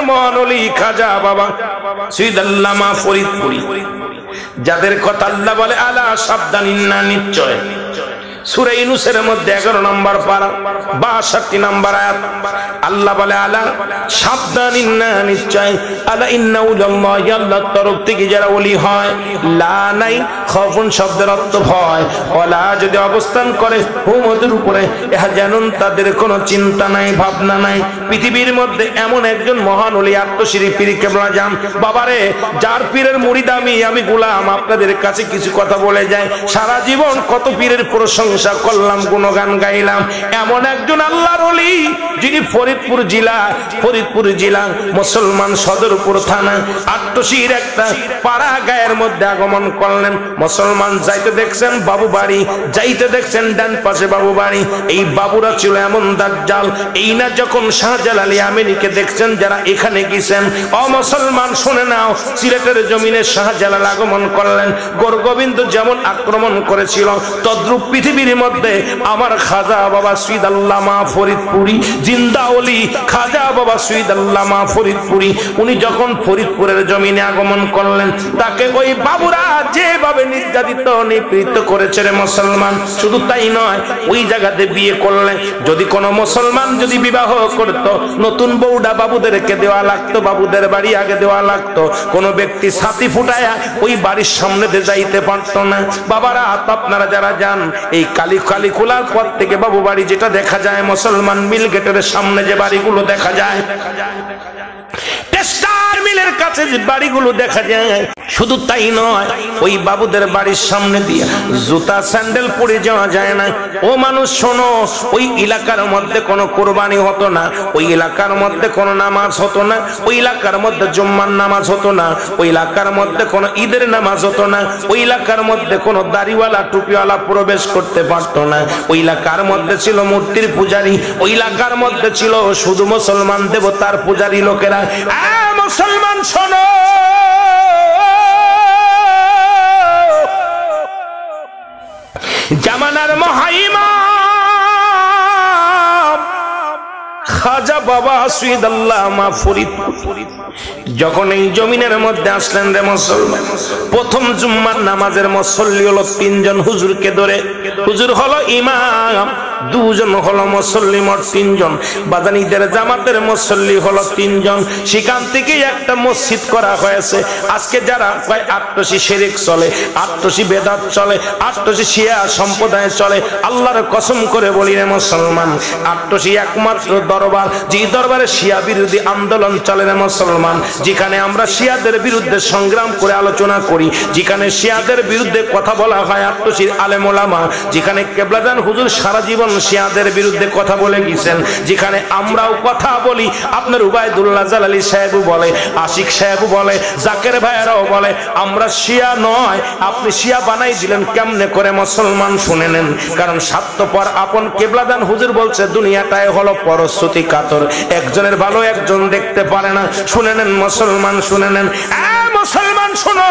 মহান ওলি খাজা বাবা সৈয়দ আল্লামা ফরিদপুরি, যাদের কথা আল্লাহ বলে আলা সাবধানিন্না, নিশ্চয় সূরা ইউনূসের মধ্যে 11 নম্বর পারা 62 নম্বর আয়াত আল্লাহ বলে আলা সাবধানিন্না, নিশ্চয় আলা ইন্না উলাল্লাহি, আল্লাহর তরফ থেকে যারা ওলি হয়, লা নাই খাউফুন শব্দের অর্থ ভয়, ওয়ালা যদি অবস্থান করে হুম ওদের উপরে ইহজানুন, তাদের কোনো চিন্তা নাই ভাবনা নাই। পৃথিবীর মধ্যে এমন একজন মহান ওলি আত্মশরী পীর কেবলা জান বাবারে, যার পীরের মুরিদ আমি গোলাম, আপনাদের কাছে কিছু কথা বলে যায়। সারা জীবন কত পীরের প্রশংসা করলাম, গুণগান গাইলাম। এমন একজন আল্লাহর ওলি যিনি ফরিদপুর জেলা মুসলমান সদরপুর থানা আট্টশির একটা পাড়া গায়ের মধ্যে আগমন করলেন। মুসলমান যাইতে দেখছেন বাবু বাড়ি, যাইতে দেখছেন ডান পাশে বাবু বাড়ি। এই বাবুরা ছিল এমন দাজ্জাল, এই না যখন শাহজালাল আমিনীকে দেখছেন যারা এখানে গেছেন, ও মুসলমান শুনে নাও, সিলেটের জমিনে শাহজালাল আগমন করলেন। গোরগোবিন্দ যেমন আক্রমণ করেছিল, তদ্রূপ পৃথিবীর মধ্যে আমার খাজা বাবা সৈয়দ আল্লামা ফরিদপুরি, জিন্দা ওলি খাজা বাবা সৈয়দ আল্লামা ফরিদপুরি, উনি যখন ফরিদপুরের জমিনে আগমন করলেন, তাকে ওই বাবুরা যেভাবে নির্যাতিত নিপীড়িত করেছে রে মুসলমান, শুধু তাই নয়, ওই জায়গাতে বিয়ে করলে যদি কোনো মুসলমান যদি বিবাহ করত, নতুন বউডা বাবুদেরকে দেওয়া লাগতো, বাবুদের বাড়ি আগে দেওয়া লাগতো। কোনো ব্যক্তি ছাতি ফুটায়া ওই বাড়ির সামনে দিয়ে যাইতে পারত না। বাবারা আপনারা যারা যান, এই কালী খোলার পর থেকে বাবু বাড়ি যেটা দেখা যায়, মুসলমান মিল গেটের সামনে যে বাড়িগুলো দেখা যায়, টেস্টার মিলের কাছে যে বাড়িগুলো দেখা যায়, শুধু তাই নয়, ওই বাবুদের বাড়ির সামনে দিয়ে জুতা স্যান্ডেল পরে যাওয়া যায় না। ও মানুষ শোনো, ওই এলাকার মধ্যে কোনো কোরবানি হতো না, ওই এলাকার মধ্যে কোনো নামাজ হতো না, ওই এলাকার মধ্যে জুম্মার নামাজ হতো না, ওই এলাকার মধ্যে কোনো ঈদের নামাজ হতো না, ওই এলাকার মধ্যে কোনো দাড়িওয়ালা টুপিওয়ালা প্রবেশ করতে পারতো না। ওই এলাকার মধ্যে ছিল মূর্তির পূজারী, ওই এলাকার মধ্যে ছিল শুধু মুসলমান দেবতার পূজারী লোকেরা। মুসলমান শোনো, জামানার মহাইমাম খাজা বাবা সৈয়দ আল্লামা ফরিদপুরি যখন এই জমিনের মধ্যে আসলেন রে মুসলমান, প্রথম জুম্মার নামাজের মুসল্লি হলো 3 জন হুজুরকে ধরে। হুজুর হলো ইমাম, 2 জন হলো মুসল্লি, মোট 3 জন। বাজানীদের জামাতের মুসল্লি হলো 3 জন। সেখান থেকে একটা মসজিদ করা হয়েছে। আজকে যারা কয় আট্টশি শিরক চলে, আট্টশি বেদাত চলে, আট্টশি শিয়া সম্প্রদায় চলে, আল্লাহর কসম করে বলি রে মুসলমান, আট্টশি একমাত্র দরবার, যে দরবারে শিয়া বিরোধী আন্দোলন চলে রে মুসলমান, যেখানে আমরা শিয়াদের বিরুদ্ধে সংগ্রাম করে আলোচনা করি, যেখানে শিয়াদের বিরুদ্ধে কথা বলা হয় আট্টশির আলেম ওলামা, যেখানে কেবলাজান হুজুর সারা জীবন শিয়াদের বিরুদ্ধে কথা বলে গেছেন, যেখানে আমরাও কথা বলি, আপনার উবাইদুল্লাহ জালালি সাহেবও বলে, আশিক সাহেবও বলে, জাকের ভাইয়েরাও বলে আমরা শিয়া নয়। আপনি শিয়া বানাই দিলেন কেমনে করে মুসলমান? শুনে নেন, কারণ স্বার্থপর আপন কেবলাদান হুজুর বলছে দুনিয়াটাই হলো পরশ্রুতি কাতর, একজনের ভালো একজন দেখতে পারে না। শুনে নেন মুসলমান, শুনে নেন, মুসলমান শোনো,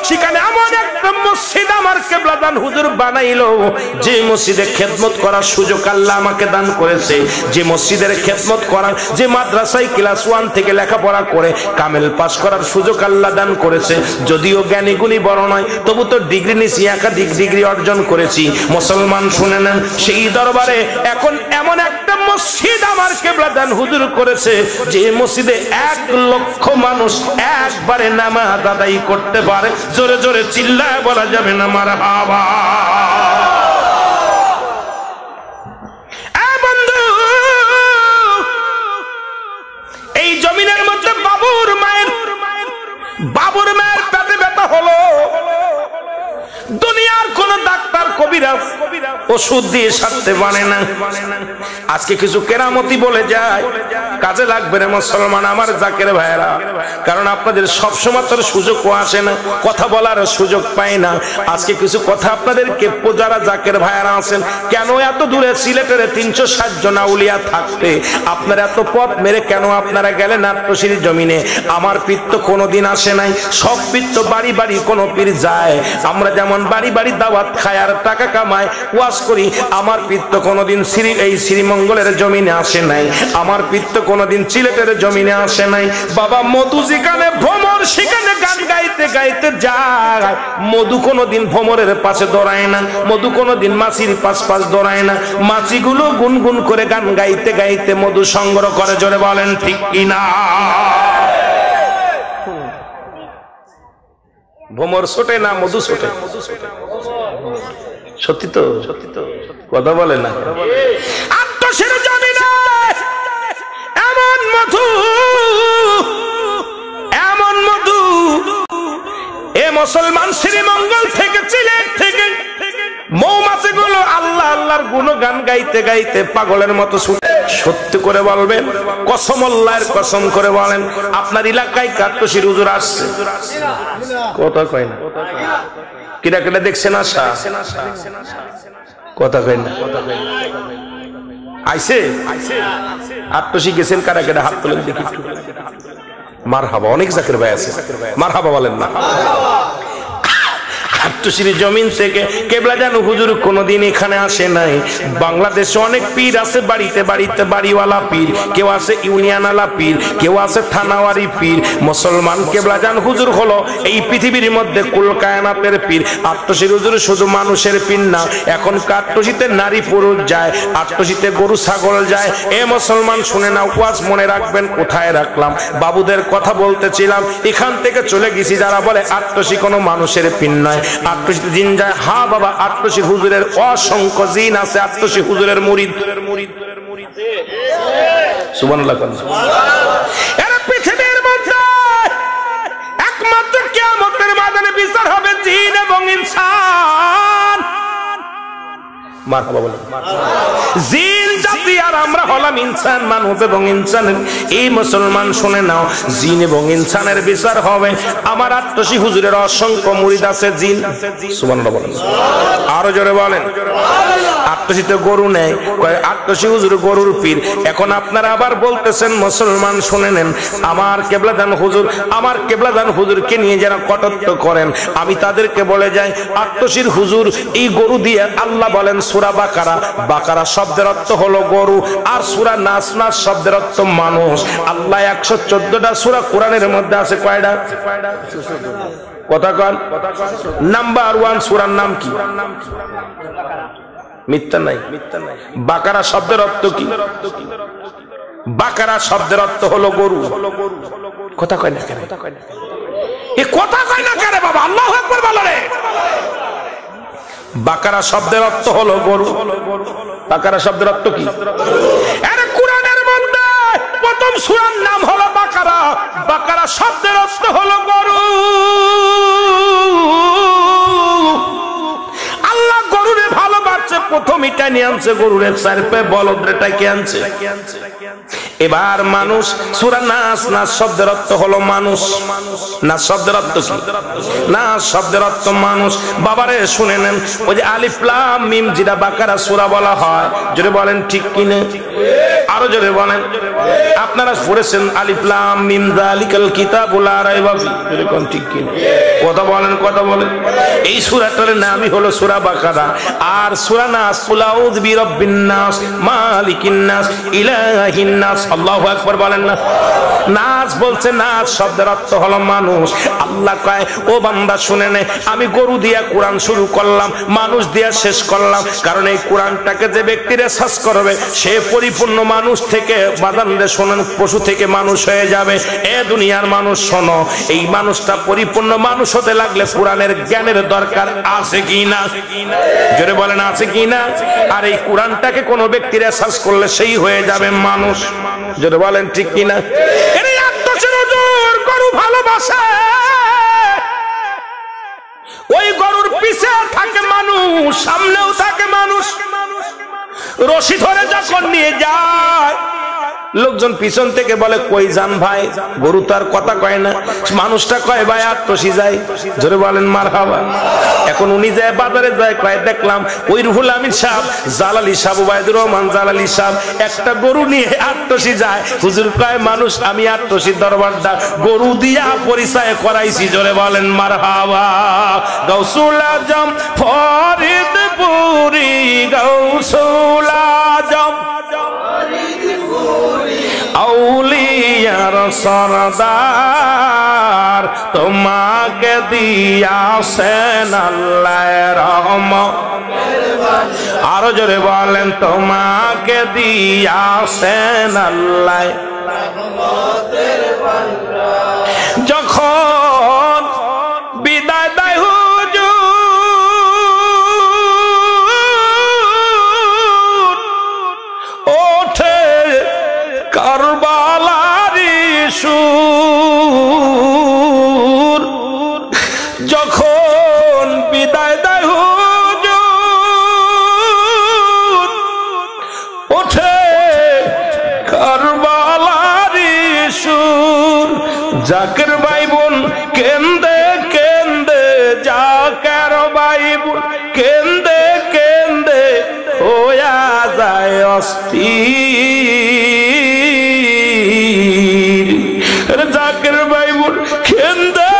সেখানে এমন একটা মসজিদ আমার কেবলাদান হুজুর বানাইলো, যে মসজিদে খেদমত করার সুযোগ আল্লাহ আমাকে দান করেছে, যে মসজিদের খেদমত করার, যে মাদ্রাসায় ক্লাস 1 থেকে লেখাপড়া করে কামেল পাস করার সুযোগ আল্লাহ দান করেছে। যদিও জ্ঞানী গুণী বড় নয়, তবু তো ডিগ্রি নিয়েছি, একাধিক ডিগ্রি অর্জন করেছি। মুসলমান শুনে নেন, সেই দরবারে এখন এমন একটা মসজিদ আমার কেবলাদান হুজুর করেছে, যে মসজিদে 1 লক্ষ মানুষ একবারে নামাজ আদায় করতে পারে। জোরে জোরে চিল্লায় বলা যাবে না মারহাবা। এই জমিনের মধ্যে বাবুর মায়ের পেটে ব্যথা হলো, দুনিয়ার কোন ডাক্তার কবিরাজ ওষুধ দিয়ে সারতে পারে না। আজকে কিছু কেরামতি বলে যায়, কাজে লাগবে রে মুসলমান আমার জাকের ভাইরা, কারণ আপনাদের সবসময় তোর সুযোগও আসে না, কথা বলার সুযোগ পায় না। আজকে কিছু কথা আপনাদেরকে যারা জাকের ভাইরা আছেন, কেন এত দূরে সিলেটের 360 জন আউলিয়া থাকতে আপনারা এত পথ মেরে কেন আপনারা গেলেন আট্টশির জমিনে? আমার পীর তো কোনোদিন আসে নাই, সব পীর তো বাড়ি বাড়ি কোন পীর যায়। আমরা যেমন বাড়ি বাড়ি বাড়ি দাওয়াত খায় আর টাকা কামায়, ওয়াজ করি। আমার পীর তো কোনোদিন এই শ্রীমঙ্গলের জমিনে আসে নাই, আমার পীর তো কোনোদিন সিলেটের জমিনে আসে নাই। বাবা মধু যেখানে ভ্রমর সেখানে গান গাইতে গাইতে যায়। মধু কোনোদিন ভ্রমরের পাশে দৌড়ায় না, মধু কোনোদিন মাছির পাশ পাশ দৌড়ায় না। মাছিগুলো গুনগুন করে গান গাইতে গাইতে মধু সংগ্রহ করে। জোরে বলেন ঠিক কিনা? ভ্রমর ছোটে না, মধু ছোটে? সত্যি তো, সত্যি তো, কথা বলে না। আত্মসের জমিনে এমন মধু, এমন মধু, এ মুসলমান শ্রীমঙ্গল থেকে সিলেট থেকে মৌমাছিগুলো আল্লাহ আল্লাহর গুণগান গাইতে গাইতে পাগলের মতো ছুটে। সত্যি করে বলবেন, কসম আল্লাহর কসম করে বলেন, আপনার এলাকায় কাট্টশির হুজুর আসছে? কথা কয় না, কিরা কিরা দেখছেন আশা? কথা কয় না, আইছে আট্টশি গেছেন কারা কেডা? হাত তুলেন দেখি। মারহাবা, অনেক জাকির ভাই আছে, মারহাবা বলেন না। আট্টশির জমিন থেকে কেবলাজান হুজুর কোনদিন এখানে আসে নাই। বাংলাদেশে অনেক পীর আছে, বাড়িতে বাড়িতে বাড়িওয়ালা পীর, কেউ আছে ইউনিয়নওয়ালা পীর, কেউ আছে থানাওয়ারি পীর। মুসলমান কেবলাজান হুজুর হলো এই পৃথিবীর মধ্যে কুল কায়নাতের পীর। আট্টশির হুজুর শুধু মানুষের পীর না, এখন আট্টশিতে নারী পুরুষ যায়, আট্টশিতে গরু ছাগল যায়। এ মুসলমান শুনে না, ওয়াজ মনে রাখবেন। কোথায় রাখলাম? বাবুদের কথা বলতেছিলাম, এখান থেকে চলে গেছি। যারা বলে আট্টশি কোনো মানুষের পীর নয়, আট্টশিতে জিন যায়। হা বাবা, আট্টশি হুজুরের অসংখ্য জিন আছে, আট্টশি হুজুরের মুরিদ। সুবহানাল্লাহ। এরা পৃথিবীর মধ্যে একমাত্র কিয়ামতের ময়দানে বিচার হবে জিন এবং ইনসান। মারহাবা বলেন। জিন জাতি আর আমরা হলাম ইনসান, মানব এবং ইনসানের। এই মুসলমান শুনে নাও, জিন এবং ইনসানের বিচার হবে। আমার আট্টশি হুজুরের অসংখ্য মুরিদ আছে জিন। সুবহানাল্লাহ বলেন, আরো জোরে বলেন। আট্টশিতে গরু নেয়, কয় আট্টশি হুজুর গরুর পীর। এখন আপনারা আবার বলতেছেন, মুসলমান শুনে নেন, আমার কেবলাদান হুজুর, আমার কেবলাদান হুজুরকে নিয়ে যারা কটাক্ষ করেন, আমি তাদেরকে বলে যাই, আট্টশির হুজুর এই গরু দিয়ে আল্লাহ বলেন সূরা বাকারা, বাকারা শব্দের অর্থ হলো গরু, আর সূরা নাস, নাস শব্দের অর্থ মানুষ। আল্লাহ 114টা সূরা কোরআনের মধ্যে আছে, কয়টা? কথা কন। নাম্বার 1 সূরার নাম কি? মিথ্যা নাই, মিথ্যা নাই। বাকারা শব্দের অর্থ কি? বাকারা শব্দের অর্থ হলো গরু। কথা কয় না কেন? এ কথা কয় না কেন বাবা? আল্লাহু আকবার বলো রে। বাকারা শব্দের অর্থ হলো গরু। বাকারা শব্দের অর্থ কি? আরে কোরআনের মধ্যে প্রথম সূরার নাম হলো বাকারা। বাকারা শব্দের অর্থ হলো গরু। আল্লাহ গরুরে ভালোবাসছে, প্রথম এটা নিয়ে আনছে গরুরে, 4 পায়ে বলদরেটা কে আনছে? এবার মানুষ, সূরা নাস, নাস শব্দের অর্থ হলো মানুষ। নাস শব্দের অর্থ কি? নাস শব্দের অর্থ মানুষ। বাবারে শুনে নেন, ওই যে আলিফ লাম মিম যেটা বাকারা সূরা বলা হয়, জোরে বলেন ঠিক কিনা? আরো জোরে বলেন। আপনারা পড়েছেন আলিফ লাম মিম যালিকাল কিতাবু লা রাইবা ফি, এরকম ঠিক কিনা? কথা বলেন, কথা বলেন। এই সূরাটার নামই হলো সূরা বাকারা। আর সূরা নাস, কুল আউযু বিরাব্বিন নাস মালিকিন নাস ইলাহিন নাস। আল্লাহু আকবার বলেন না। নাস বলছে, নাস শব্দের অর্থ হলো মানুষ। আল্লাহ কয়, ও বান্দা শুনে নে, আমি গরু দিয়া কোরআন শুরু করলাম, মানুষ দিয়া শেষ করলাম। কারণ এই কোরআনটাকে যে ব্যক্তি রিসার্চ করবে, সে পরিপূর্ণ মানুষ থেকে, বাদান রে শোনেন, পশু থেকে মানুষ হয়ে যাবে। এ দুনিয়ার মানুষ শোনো, এই মানুষটা পরিপূর্ণ মানুষ হতে লাগলে কোরআনের জ্ঞানের দরকার আছে কি না? জোরে বলেন, আছে কি না? আর এই কোরআনটাকে কোন ব্যক্তি রিসার্চ করলে সেই হয়ে যাবে মানুষ। জোরে বলেন ঠিক কি না? এর আত্মসের হুজুর গরু ভালোবাসে, ওই গরুর পিছে থাকে মানুষ, সামনেও থাকে মানুষ। রশি ধরে যখন নিয়ে যায়, লোকজন পিছন থেকে বলে কই যান ভাই, গরু তো আর কথা কয় না, মানুষটা কয় ভাই আট্টসি যায়, জোরে বলেন মারহাবা। এখন উনি যায় বাজারে যায়, কয় দেখলাম ওই রুহুল আমিন সাহেব, জালালি সাহেব, ওবায়দুর রহমান জালালি সাহেব একটা গরু নিয়ে আট্টসি যায়। হুজুর কয় মানুষ আমি আট্টসি দরবারদার গরু দিয়া পরিচয় করাইছি, জোরে বলেন মারহাবা। গাউসুল আজম ফরিদপুরি, গাউসুল আজম আউলিয়ার সরদার, তোমাকে দিয়াছেন আল্লাহ রহমত। আরো জোরে বলেন, তোমাকে দিয়াছেন আল্লাহ। যখন বিদায় দেয় হুজুর, ওঠে কারবালারি সুর। যখন বিদায় দেয় হুজুর, ওঠে কারবালারি সুর। জাকের ভাই বোন কেন্দে কেন্দে, জাকের ভাই বোন কেন্দে কেন্দে হইয়া যায় অস্থির। জাকের ভাই বোন কেন্দে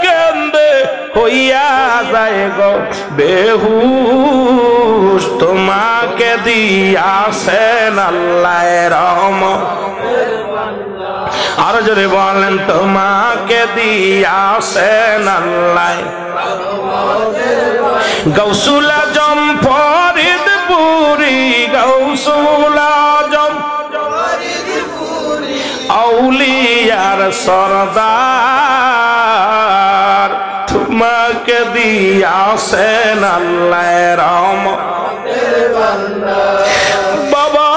কেন্দে হইয়া যায় গো বেহুশ, তোমাকে দিয়াছেন আল্লাহ রহমত। আরো জোরে বলেন, তোমাকে দিয়াছেন আল্লাহ। গাউসুল আজম ফরিদপুরি, গাউসুল আজম আউলিয়ার সরদার, তোমাকে দিয়াছেন আল্লাহ রহমত। বাবা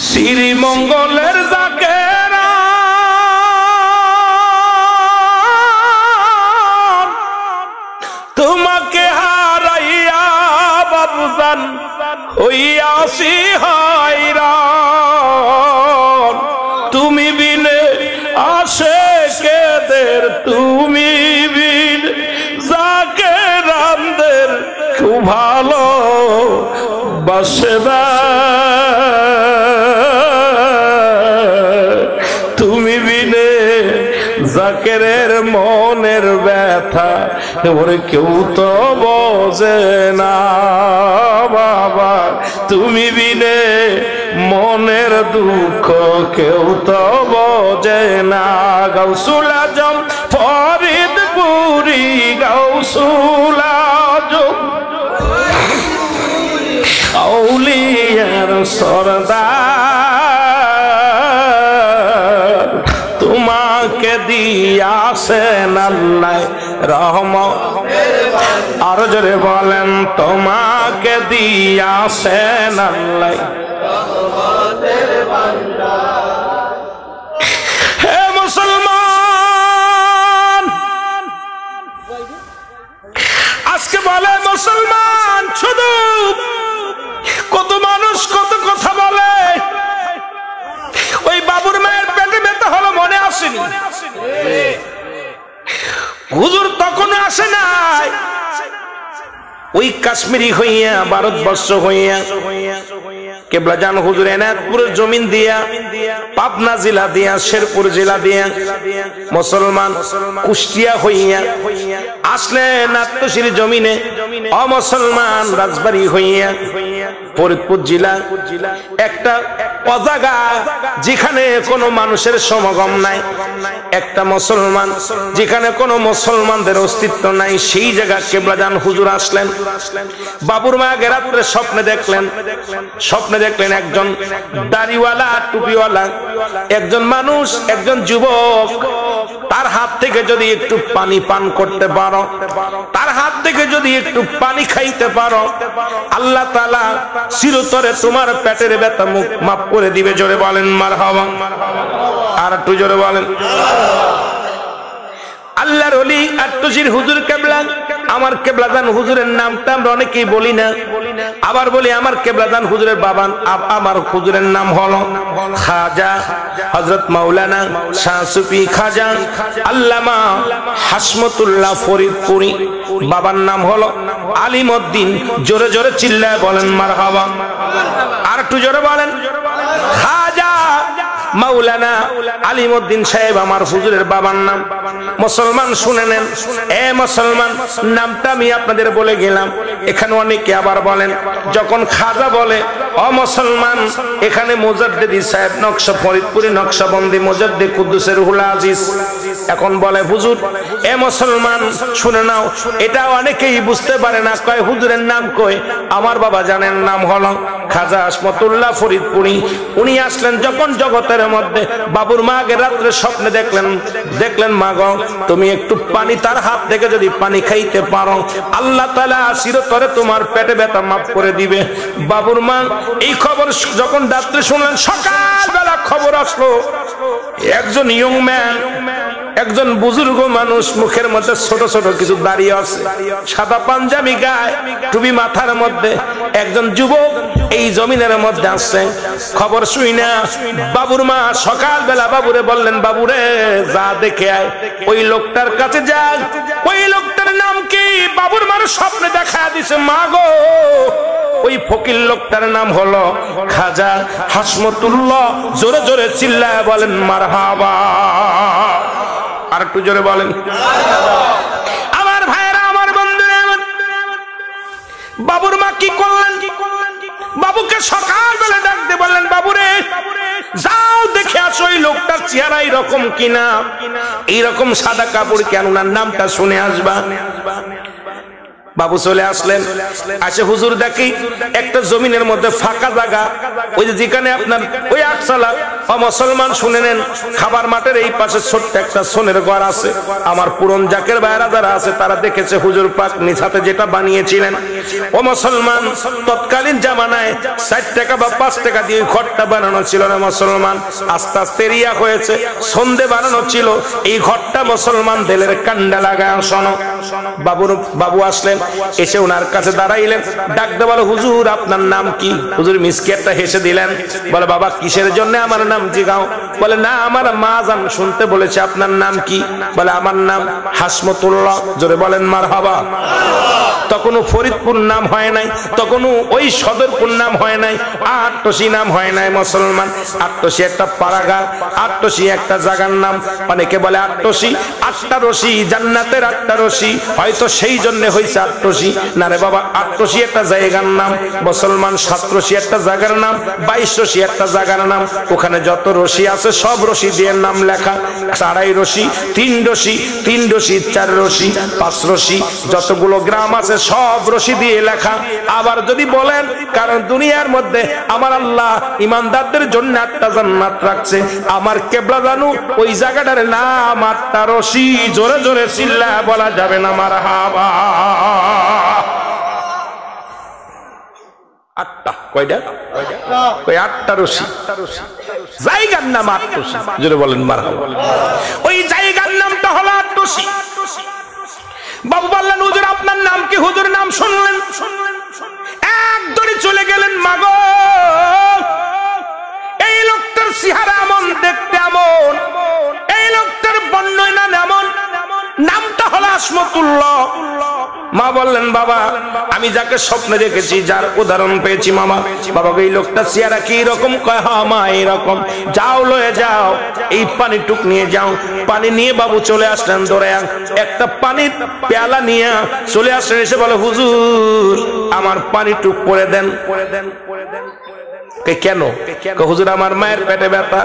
শ্রীমঙ্গলের জাকেরা তোমাকে হারাইয়া বাবুজান হইয়াছি হায়রান। তুমি বিনে আশেকেদের, তুমি বিনে জাকেরানদের খুব ভালো বাসে না। তুমি বিনে জাকেরের মনের ব্যথা ওরে কেউ তো বোঝে না বাবা। তুমি বিনে মনের দুঃখ কেউ তো বোঝে না। গাউসুল আজম ফরিদপুরি, গাউসুল আজম আউলিয়ার সরদার, তোমাকে দিয়াছেন আল্লাহ রহমত। আরো জোরে বলেন, তোমাকে দিয়াছেন আল্লাহ। হে মুসলমান, আজকে বলে মুসলমান শুধু কত মানুষ কত কথা বলে, ওই বাবুর মায়ের পেটে ব্যথা হলো মনে আসেনি হুজুর, তখনও আসে নাই। ওই কাশ্মীরি হইয়া ভারতবর্ষ হইয়া কেবলাজান হুজুর এনায়তপুরের জমিন দিয়া, পাবনা জেলা দিয়া, শেরপুর জেলা দিয়া মুসলমান কুষ্টিয়া হইয়া আসলেন আত্মশির জমিনে। অমুসলমান রাজবাড়ি হইয়া ফরিদপুর জেলা একটা অজাগা যেখানে কোনো মানুষের সমাগম নাই, একটা মুসলমান যেখানে কোনো মুসলমানদের অস্তিত্ব নাই, সেই জায়গা কেবলাজান হুজুর আসলেন। বাবুর মা রাত্রে স্বপ্নে দেখলেন একজন দাড়িওয়ালা টুপিওয়ালা একজন মানুষ, একজন যুবক, তার হাত থেকে যদি একটু পানি পান করতে পারো, তার হাত থেকে যদি একটু পানি খাইতে পারো, আল্লাহ তাআলা চিরতরে তোমার পেটের ব্যথা মুখ মাফ করে দিবে। জোরে বলেন মারহাবা। আর একটু জোরে বলেন। আল্লাহর ওলি আট্টশির হুজুর কেবলা, আমার কেবলাদান হুজুরের নামটা আমরা অনেকেই বলি না, আবার বলি আমার কেবলাদান হুজুরের বাবা, আমার হুজুরের নাম হলো খাজা হযরত মাওলানা শাহ সুফি খাজা আল্লামা হাসমতুল্লাহ ফরিদপুরি। বাবার নাম হলো আলিমউদ্দিন। জোরে জোরে চিল্লায় বলেন মারহাবা। আর একটু জোরে বলেন। খাজা মাওলানা আলিমউদ্দিন সাহেব আমার হুজুরের বাবার নাম। মুসলমান শুনে নেন, এ মুসলমান, নামটা আমি আপনাদের বলে গেলাম। এখানে অনেকে আবার বলেন, যখন খাজা বলে ও মুসলমান, এখানে মুজাদ্দিদি সাহেব নকশা ফরিদপুরি নকশবন্দি মুজাদ্দিদ কুদ্দুসের রুহুল আজিজ এখন বলে হুজুর, এ মুসলমান শুনে নাও, এটা অনেকেই বুঝতে পারে না, কয় হুজুরের নাম কই? আমার বাবা জানেন নাম হলো খাজা হাসমতুল্লাহ ফরিদপুরি। উনি আসলেন যখন জগতের মধ্যে, বাবুর মা আগে রাত্রে স্বপ্নে দেখলেন মা গো, তুমি একটু পানি তার হাত থেকে যদি পানি খাইতে পারো, আল্লাহ তাআলা চিরতরে তোমার পেটে ব্যথা মাফ করে দিবে। বাবুর মা এই খবর যখন রাত্রে শুনলেন, সকালবেলা খবর আসলো একজন ইয়ং ম্যান, একজন বুজুর্গ মানুষ, মুখের মধ্যে ছোট ছোট কিছু দাড়ি আছে, সাদা পাঞ্জাবি গায়ে, টুপি মাথার মধ্যে, একজন যুবক এই জমিনের মধ্যে আসছে। খবর শুই না বাবুর মা সকালবেলা বাবুরে বললেন, বাবুরে যা দেখে আয়, ওই লোকটার কাছে যা। ওই লোকটার নাম কি? বাবুর মার স্বপ্নে দেখা দিছে মা গো, ওই ফকির লোকটার নাম হলো খাজা হাসমতুল্লাহ। জোরে জোরে চিল্লায় বলেন মারহাবা। আর একটু জোরে বলেন। আমার ভাইরা, আমার বন্ধুরা, বাবুর মা কি করলেন? বাবুকে সকালবেলা ডাকতে বললেন, বাবুরে যাও দেখে আসো ওই লোকটার চেহারা এইরকম কিনা, এইরকম সাদা কাপড় কেন, না নামটা শুনে আসবা। বাবু চলে আসলেন, আসে হুজুর দেখি একটা জমিনের মধ্যে ফাঁকা জায়গা, ওই যে যেখানে আপনার ওই আটচালা, মুসলমান শুনে নেন, খাবার মাঠের এই পাশে ছোট্ট একটা সোনের ঘর আছে। আমার পুরন জাকের ভাইরা যারা আছে তারা দেখেছে হুজুর পাক নিজ হাতে যেটা বানিয়েছিলেন। ও মুসলমান, তৎকালীন জামানায় 4 টাকা বা 5 টাকা দিয়ে ঘরটা বানানো ছিল না মুসলমান, আস্তে আস্তে রিয়া হয়েছে, সন্ধে বানানো ছিল। এই ঘরটা মুসলমান দেলের কান্ডা লাগায় শোনো। বাবু আসলেন, এসে ওনার কাছে দাঁড়াইলেন, ডাকতে বলে, হুজুর আপনার নাম কি? হুজুর মিসকি একটা হেসে দিলেন, বলে, বাবা কিসের জন্য আমার নাম জিগাও? বলে, না আমার মা জান শুনতে বলেছে আপনার নাম কি? বলে, আমার নাম হাসমতুল্লাহ। জোরে বলেন মারহাবা। তখনও ফরিদপুর নাম হয় নাই, তখনও ওই সদরপুর নাম হয় নাই, আট্টশি নাম হয় নাই মুসলমান। আট্টশি একটা পাড়াগা, আট্টশি একটা জায়গার নাম। অনেকে বলে আট্টশি, 8টা রশি, জান্নাতের 8টা রশি, হয়তো সেই জন্য হয়েছে আট্টশি। না রে বাবা, আট্টশি একটা জায়গার নাম মুসলমান, 7 রশি একটা জায়গার নাম, 22 রশি একটা জায়গার নাম। ওখানে যত রশি আছে সব রশি দিয়ে নাম লেখা। 2.5 রশি, 3 রশি, 3 রশি, 4 রশি, 5 রশি, যতগুলো গ্রাম আছে সব রশি দিয়ে লেখা। আবার যদি বলেন, কারণ দুনিয়ার মধ্যে আমার আল্লাহ ইমানদারদের জন্য 8টা জান্নাত রাখছে, আমার কেবলা জানু ওই জায়গাটার নাম 8টা রশি। জোরে জোরে চিল্লা বলা যাবে না মারহাবা। 8টা, কয়টা? ওই 8টা রশি, জায়গার নাম আট্টশি। জোরে বলেন মারহাবা। ওই জায়গার নামটা হলো আট্টশি। বাবু বললেন, হুজুর আপনার নাম কি? হুজুর নাম শুনলেন, এক দড়ি চলে গেলেন। মাগো, এই লোকটার চেহারা এমন, দেখতে এমন, এই লোকটার বর্ণনা এমন, নামটা হলো হাসমতুল্লাহ। মা বললেন, বাবা আমি যাকে স্বপ্নে দেখেছি, যার উদাহরণ পেয়েছি, মামা বাবা এই লোকটা চেহারা কি রকম? কয়, হ্যাঁ মা এইরকম। যাও লয়ে যাও, এই পানি টুক নিয়ে যাও। পানি নিয়ে বাবু চলে আসলেন, ধরে একটা পানির পেয়ালা নিয়ে চলে আসলেন। এসে বলে, হুজুর আমার পানি টুক করে দেন। কেন? হুজুর আমার মায়ের পেটে ব্যথা।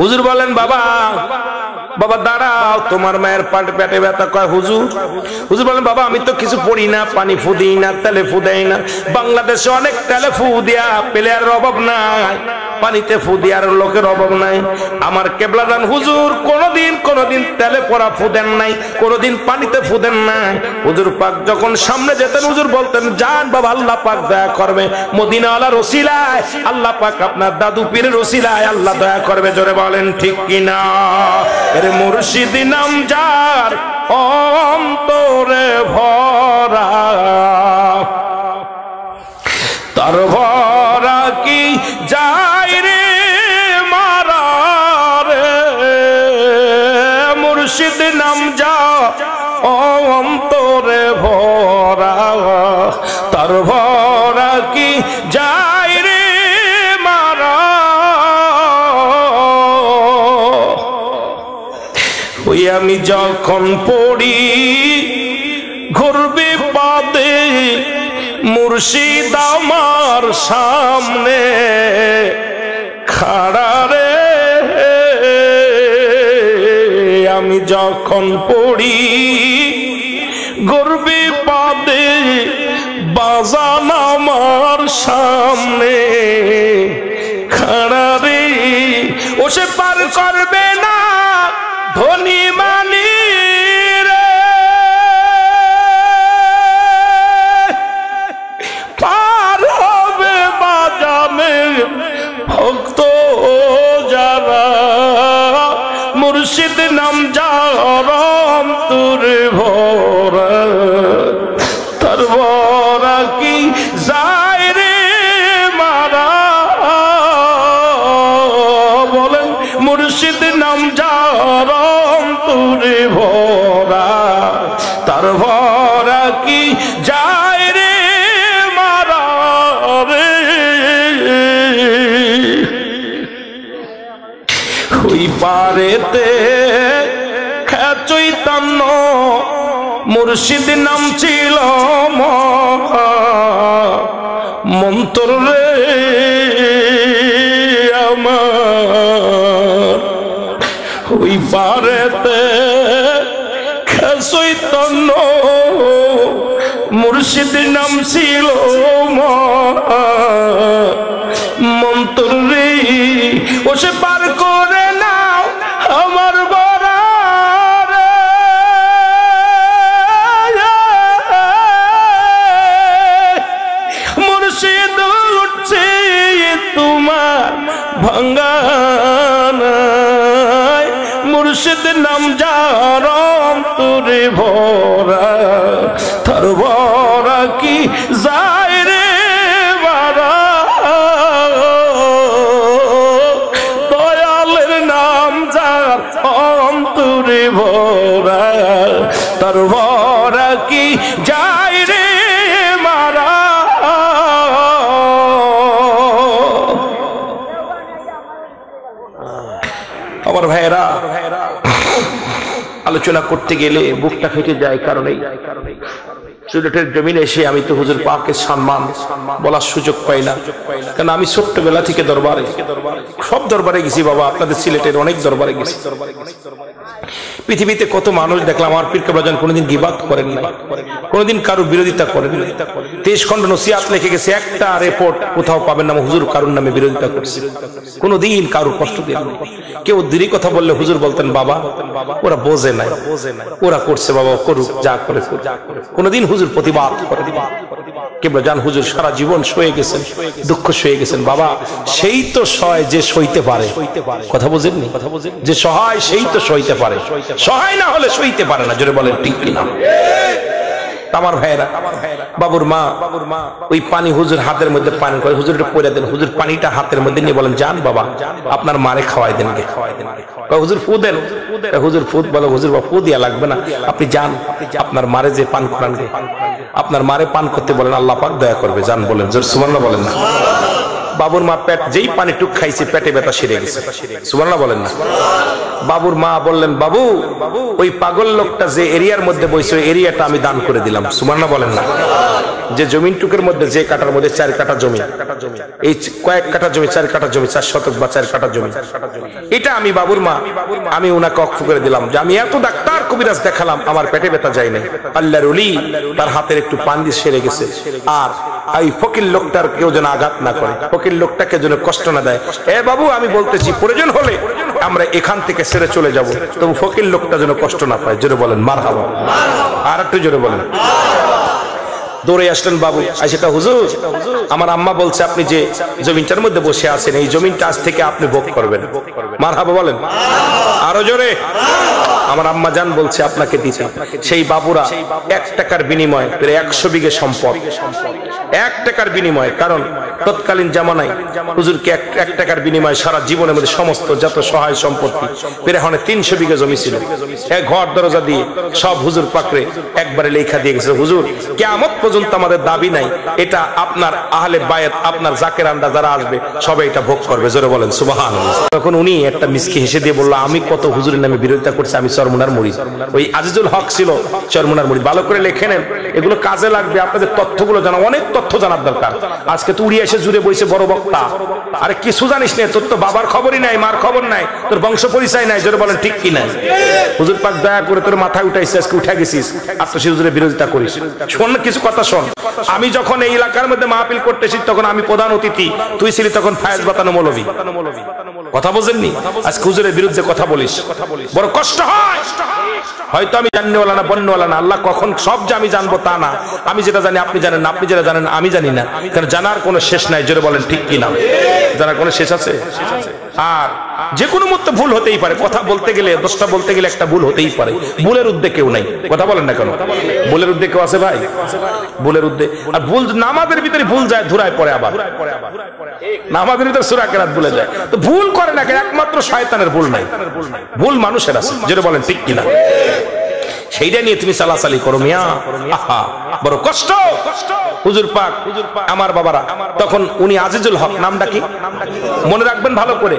হুজুর বলেন, বাবা দাঁড়াও, তোমার মায়ের পেটে ব্যথা। কয় হুজুর বলেন, বাবা আমি তো কিছু পড়ি না, পানি ফু দিই না, তেলে ফু দেই না। বাংলাদেশে অনেক তেলে ফু দিয়া প্লেয়ারের অভাব নাই, পানিতে ফু দেওয়ার লোকের অভাব নাই। আমার কেবলাদান হুজুর কোনদিন তেলে পড়া ফু দেন নাই, কোনদিন পানিতে ফু দেন নাই। হুজুর পাক যখন সামনে যেতেন হুজুর বলতেন, যান বাবা, আল্লাহ পাক দয়া করবে, মদিনাওয়ালার ওসিলায় আল্লাহ পাক আপনার দাদু পীরের ওসিলায় আল্লাহ দয়া করবে। জোরে বলেন ঠিক কিনা? এর মুর্শিদ নাম যার অন্তরে ভরা, তার ভরা কি যায় রে মারা রে। মুর্শিদ নাম যা অন্তরে ভরা, তার ভরা কি যায় রে মারা। ওই আমি যখন পড়ি ঘুরবে পাদে, মুর্শিদ আমার সামনে খাড়া রে। আমি যখন পড়ি গর্বে পাদে, বাজান আমার সামনে খাড়া রে। ও সে পার করবে না ধনী মানি রে, পার হবে বাজানে ভক্ত যারা। মুর্শিদ নাম যার অন্তরে ভরা, তার ভরা কি যায় রে মারা। বলেন মুর্শিদ নাম যার অন্তরে ভরা, তার ভরা কি যায় রে মারা রে। ওই পারেতে চৈতন্য মুর্শিদ নাম ছিল মন্ত্র রে আমার। ওই পারেতে চৈতন্য মুর্শিদ নাম ছিল মন্ত্র রে। ও সে পার করে নাও আমার বরা রে। মুর্শিদ উঠছে তোমার ভাঙ্গানায়, মুর্শিদ নাম যার অন্তরে ভরা, তার ভরা কি যায় রে মারা। দয়ালের নাম যার অন্তরে ভরা, তার ভরা কি যায় রে মারা। আমার ভাইরা, আলোচনা করতে গেলে বুকটা ফেটে যায়। কারণ এই সিলেটের জমিনে এসে আমি তো হুজুর পাকের সম্মান বলার সুযোগ পাই না, কারণ আমি ছোট্টবেলা থেকে দরবারে, সব দরবারে গেছি বাবা, আপনাদের সিলেটের অনেক দরবারে গেছি। পৃথিবীতে কত মানুষ দেখলাম, আমার পীর কেবলাজান কোনোদিন গিবাত করেন না, কোনোদিন কারো বিরোধিতা করেন না। 23 খণ্ড নসিহত লিখে গেছে, একটা রিপোর্ট কোথাও পাবেন না হুজুর কারুর নামে বিরোধিতা করছে, কোনোদিন কারুর কষ্ট দেন না। কেউ দিরি কথা বললে হুজুর বলতেন, বাবা ওরা বোঝে নাই, ওরা করছে বাবা, করুক যা করে। কোনোদিন হুজুর প্রতিবাদ করে দিবা। কেবলাজান হুজুর সারা জীবন সয়ে গেছেন, দুঃখ সয়ে গেছেন। বাবা সেই তো সয় যে সইতে পারে, কথা বোঝেননি? যে সহায় সেই তো সইতে পারে, সহায় না হলে সইতে পারে না। জোরে বলেন ঠিক কিনা? আমার ভাইয়েরা, বাবুর মা ওই পানি হুজুর হাতের মধ্যে পানি করে, হুজুর একটু পরে দেন। হুজুর পানিটা হাতের মধ্যে নিয়ে বলেন, যান বাবা আপনার মারে খাওয়াই দেন গে। হুজুর ফু দেন। হুজুর ফুদ বলো, হুজুর বা ফু দিয়া লাগবে না, আপনি যান আপনার মারে যে পান করান গে, আপনার মারে পান করতে বলেন, আল্লাহ পাক দয়া করবে, যান বলেন। জোর সুবহানাল্লাহ বলেন না? বাবুর মা পেট যেই পানি টুক খাইছে পেটে ব্যথা সেরে গেছে, সুবহানাল্লাহ বলেন না? বাবুর মা বললেন, বাবু ওই পাগল লোকটা যে এরিয়ার মধ্যে বইছে ওই এরিয়াটা আমি দান করে দিলাম, সুবহানাল্লাহ বলেন না? যে জমিন টুকের মধ্যে, যে কাটার মধ্যে 4 কাঠা জমি, এই কয়েক কাঠা জমি, 4 কাঠা জমি, 4 শতক বা 4 কাঠা জমি, এটা আমি বাবুর মা আমি ওনাকে অক্ষ করে দিলাম যে আমি এত ডাক্তার কবিরাজ দেখালাম, আমার পেটে ব্যথা যায় নাই। আল্লাহর ওলি তার হাতের একটু পান দিয়ে সেরে গেছে। আর এই ফকির লোকটার কেউ যেন আঘাত না করে, ফকির লোকটাকে যেন কষ্ট না দেয়। এ বাবু আমি বলতেছি প্রয়োজন হলে আমরা এখান থেকে ছেড়ে চলে যাব, তবু ফকির লোকটা যেন কষ্ট না পায়। জোরে বলেন মারহাবা। আর একটু জোরে বলেন। দৌড়ে আসলেন বাবু, সেটা হুজুর আমার আম্মা বলছে আপনি যে জমিনটার মধ্যে বসে আছেন এই জমিনটা আজ থেকে আপনি ভোগ করবেন। মারহাবা বলেন আরো জোরে। আমার আম্মা জান বলছে আপনাকে দিতে। সেই বাবুরা 1 টাকার বিনিময়ে প্রায় 100 বিঘে সম্পদ, 1 টাকার বিনিময়ে, কারণ তৎকালীন জামানায় হুজুরকে 1 টাকার বিনিময়ে সারা জীবনের মধ্যে সমস্ত যত সহায় সম্পত্তি প্রায় 300 বিঘে জমি ছিল, এক ঘর দরজা দিয়ে সব হুজুর পাকড়ে একবারে লেখা দিয়ে গেছে, হুজুর কিয়ামত পর্যন্ত আমাদের দাবি নাই, এটা আপনার আহলে বায়াত আপনার জাকেরানরা যারা আসবে সবাই এটা ভোগ করবে। জোরে বলেন সুবহানাল্লাহ। তখন উনি একটা মিসকি হেসে দিয়ে বলল, আমি কত হুজুরের নামে বিরোধিতা করছি, আমি চরমুনার মুরিদ। ওই আজিজুল হক ছিল চরমুনার মুরিদ। ভালো করে লিখে নেন, এগুলো কাজে লাগবে, আপনাদের তথ্যগুলো জানা, অনেক তথ্য জানার দরকার। আজকে তো উড়িয়ে এসে জুড়ে বইছে বড় বক্তা, আরে কিছু জানিস না, তোর তো বাবার খবরই নাই, মার খবর নাই, তোর বংশ পরিচয় নাই। জোরে বলেন ঠিক কি নাই? হুজুর পাক দয়া করে তোর মাথায় উঠাইছে, আজকে উঠে গেছিস, আত্মশী হুজুরের বিরোধিতা করিস। শোন কিছু কথা শোন, আমি যখন এই এলাকার মধ্যে মাহফিল করতেছি তখন আমি প্রধান অতিথি, তুই ছিলি তখন ফায়েজ বাতানো মৌলভী। কথা বোঝেননি? আজকে হুজুরের বিরুদ্ধে কথা বলিস, বড় কষ্ট হয়। হয়তো আমি জাননেওয়ালা না বন্যওয়ালা না, আল্লাহ কখন সব যে আমি জানবো তা না, আমি যেটা জানি আপনি জানেন না, আপনি যেটা জানেন আমি জানি না, কারণ জানার কোনো শেষ নাই। জোরে বলেন ঠিক কি না? জানার কোনো শেষ আছে? আর যে কোনো মতো ভুল হতেই পারে, কথা বলতে গেলে 10টা বলতে গেলে একটা ভুল হতেই পারে। ভুলের উদ্দে কেউ নাই, কথা বলেন না কেন? ভুলের উদ্দে কেউ আছে ভাই? ভুলের উদ্দে আর ভুল, নামাজের ভিতরে ভুল যায় ধুরায় পড়ে, আবার নামাজের ভিতরে সূরা কেরাত ভুলে যায়, তো ভুল করে না, একমাত্র শয়তানের ভুল নাই, ভুল মানুষের আছে। যেটা বলেন ঠিক কিনা? সেইটা নিয়ে তুমি চালাচালি করো মিয়া, আহা বড় কষ্ট। হুজুর পাক আমার বাবারা তখন উনি আজিজুল হক, নামটা কি মনে রাখবেন ভালো করে।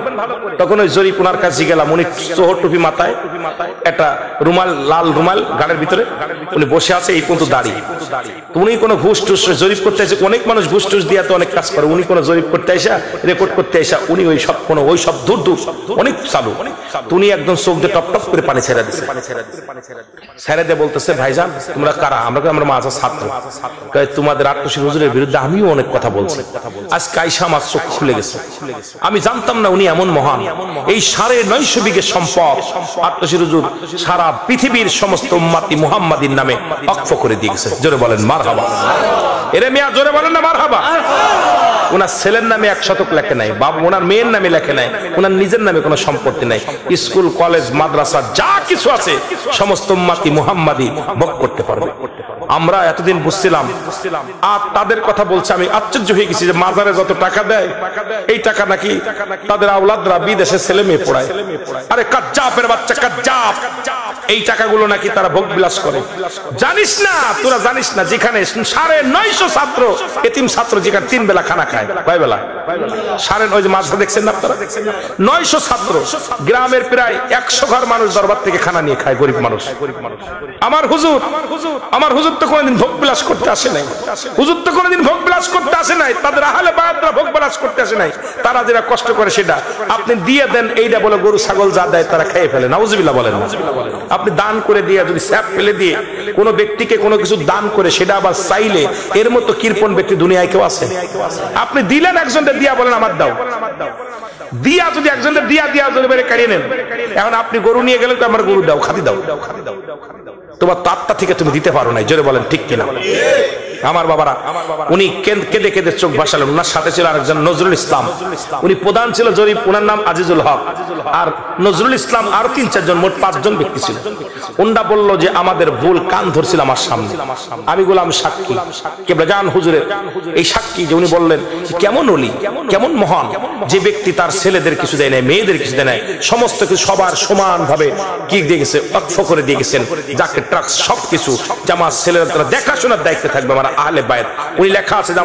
তখন ওই জরিপ উনার কাছে গেলাম, উনি চোহর টুপি মাথায়, একটা রুমাল, লাল রুমাল গাড়ির ভিতরে, উনি বসে আছে এই পর্যন্ত দাঁড়িয়ে। উনি কোনো ঘুষ টুস জরিপ করতে এসে, অনেক মানুষ ঘুষ টুস দিয়ে তো অনেক কাজ করে, উনি কোনো জরিপ করতে আসা, রেকর্ড করতে আসা, উনি ওই সব কোনো ওই সব দূর দূর অনেক চালু। উনি একদম চোখ দিয়ে টপ টপ করে পানি ছেড়ে দিচ্ছে, ছেড়ে দিয়ে বলতেছে, ভাইজান তোমরা কারা? আমরা মাঝে ছাত্র, তোমাদের আত্মশী হুজুরের বিরুদ্ধে আমিও অনেক কথা বলছি, আজ কাইসা আমার চোখ খুলে গেছে। আমি জানতাম না উনি এমন মহান। এই 950 বিঘে সম্পদ আত্মশী হুজুর সারা পৃথিবীর সমস্ত উম্মতি মুহাম্মাদির নামে ওয়াকফ করে দিয়েছে। জোরে বলেন মারহাবা। এরে মিয়া জোরে বলেন না মারহাবা। ওনার ছেলের নামে 1 শতক লেখে নাই, বাবা ওনার মেয়ের নামে লেখে নাই, ওনার নিজের নামে কোনো সম্পত্তি নাই। স্কুল কলেজ মাদ্রাসা যা কিছু আছে সমস্ত উম্মতি মুহাম্মাদি ভোগ করতে পারবে। আমরা এতদিন বুঝছিলাম, আর তাদের কথা বলছে, আমি আশ্চর্য হয়ে গেছি যে মাজারে যত টাকা দেয় এই টাকা নাকি তাদের আওলাদরা বিদেশে ছেলে মেয়ে পড়ায়। আরে কাজ্জাবের বাচ্চা কাজ্জাব, এই টাকাগুলো নাকি তারা ভোগ বিলাস করে। জানিস না, তোরা জানিস না, যেখানে 950 ছাত্র, এতিম ছাত্র, যেখানে 3 বেলা খানা খায়, কয় বেলা? 9.5 ওই যে মাঝে দেখছেন না আপনারা, 900 ছাত্র, গ্রামের প্রায় 100 ঘর মানুষ দরবার থেকে খানা নিয়ে খায়, গরিব মানুষ। আমার হুজুর তো কোনোদিন ভোগ বিলাস করতে আসে নাই, হুজুর তো কোনোদিন ভোগ বিলাস করতে আসে নাই, তাদের আহলে বায়াতরা ভোগ বিলাস করতে আসে নাই। তারা যেটা কষ্ট করে সেটা আপনি দিয়ে দেন, এইটা বলে গরু ছাগল যা দেয় তারা খেয়ে ফেলে। নাউজুবিল্লাহ বলেন না। আপনি দান করে দিয়ে, যদি স্যাপ ফেলে দিয়ে কোনো ব্যক্তিকে কোনো কিছু দান করে সেটা আবার চাইলে, এর মতো কৃপণ ব্যক্তি দুনিয়ায় কেউ আছে? আপনি দিলেন একজনকে দিয়া, বলেন আমার দাও, দিয়া যদি একজনকে দিয়া যদি বেড়ে কাড়িয়ে নেন, এখন আপনি গরু নিয়ে গেলেন তো আমার গরু দাও, খাদি দাও, তোমার তো আত্মা থেকে তুমি দিতে পারো না। জোরে বলেন ঠিক কিনা? আমার বাবারা, উনি কেঁদে কেঁদে চোখ ভাসালেন। ওনার সাথে ছিল আরেকজন নজরুল ইসলাম, উনি প্রধান ছিল জরিপ, ওনার নাম আজিজুল হক, আর নজরুল ইসলাম আর 3-4 জন, মোট 5 জন ব্যক্তি ছিল। ওনারা বলল যে আমাদের ভুল, কান ধরছিল আমার সামনে, আমি বললাম সাক্ষী কেবলাজান হুজুরের এই সাক্ষী, যে উনি বললেন কেমন ওলি, কেমন মহান, যে ব্যক্তি তার ছেলেদের কিছু দেয় নাই, মেয়েদের কিছু দেয় নাই, সমস্ত কিছু সবার সমান ভাবে কি দিয়ে গেছে, ওয়াকফ করে দিয়ে গেছেন, যাকে ট্রাক সবকিছু, যে আমার ছেলেরা তারা দেখাশোনার দায়িত্বে থাকবে, আমার আহলে বায়াত। উনি লেখা আছে যে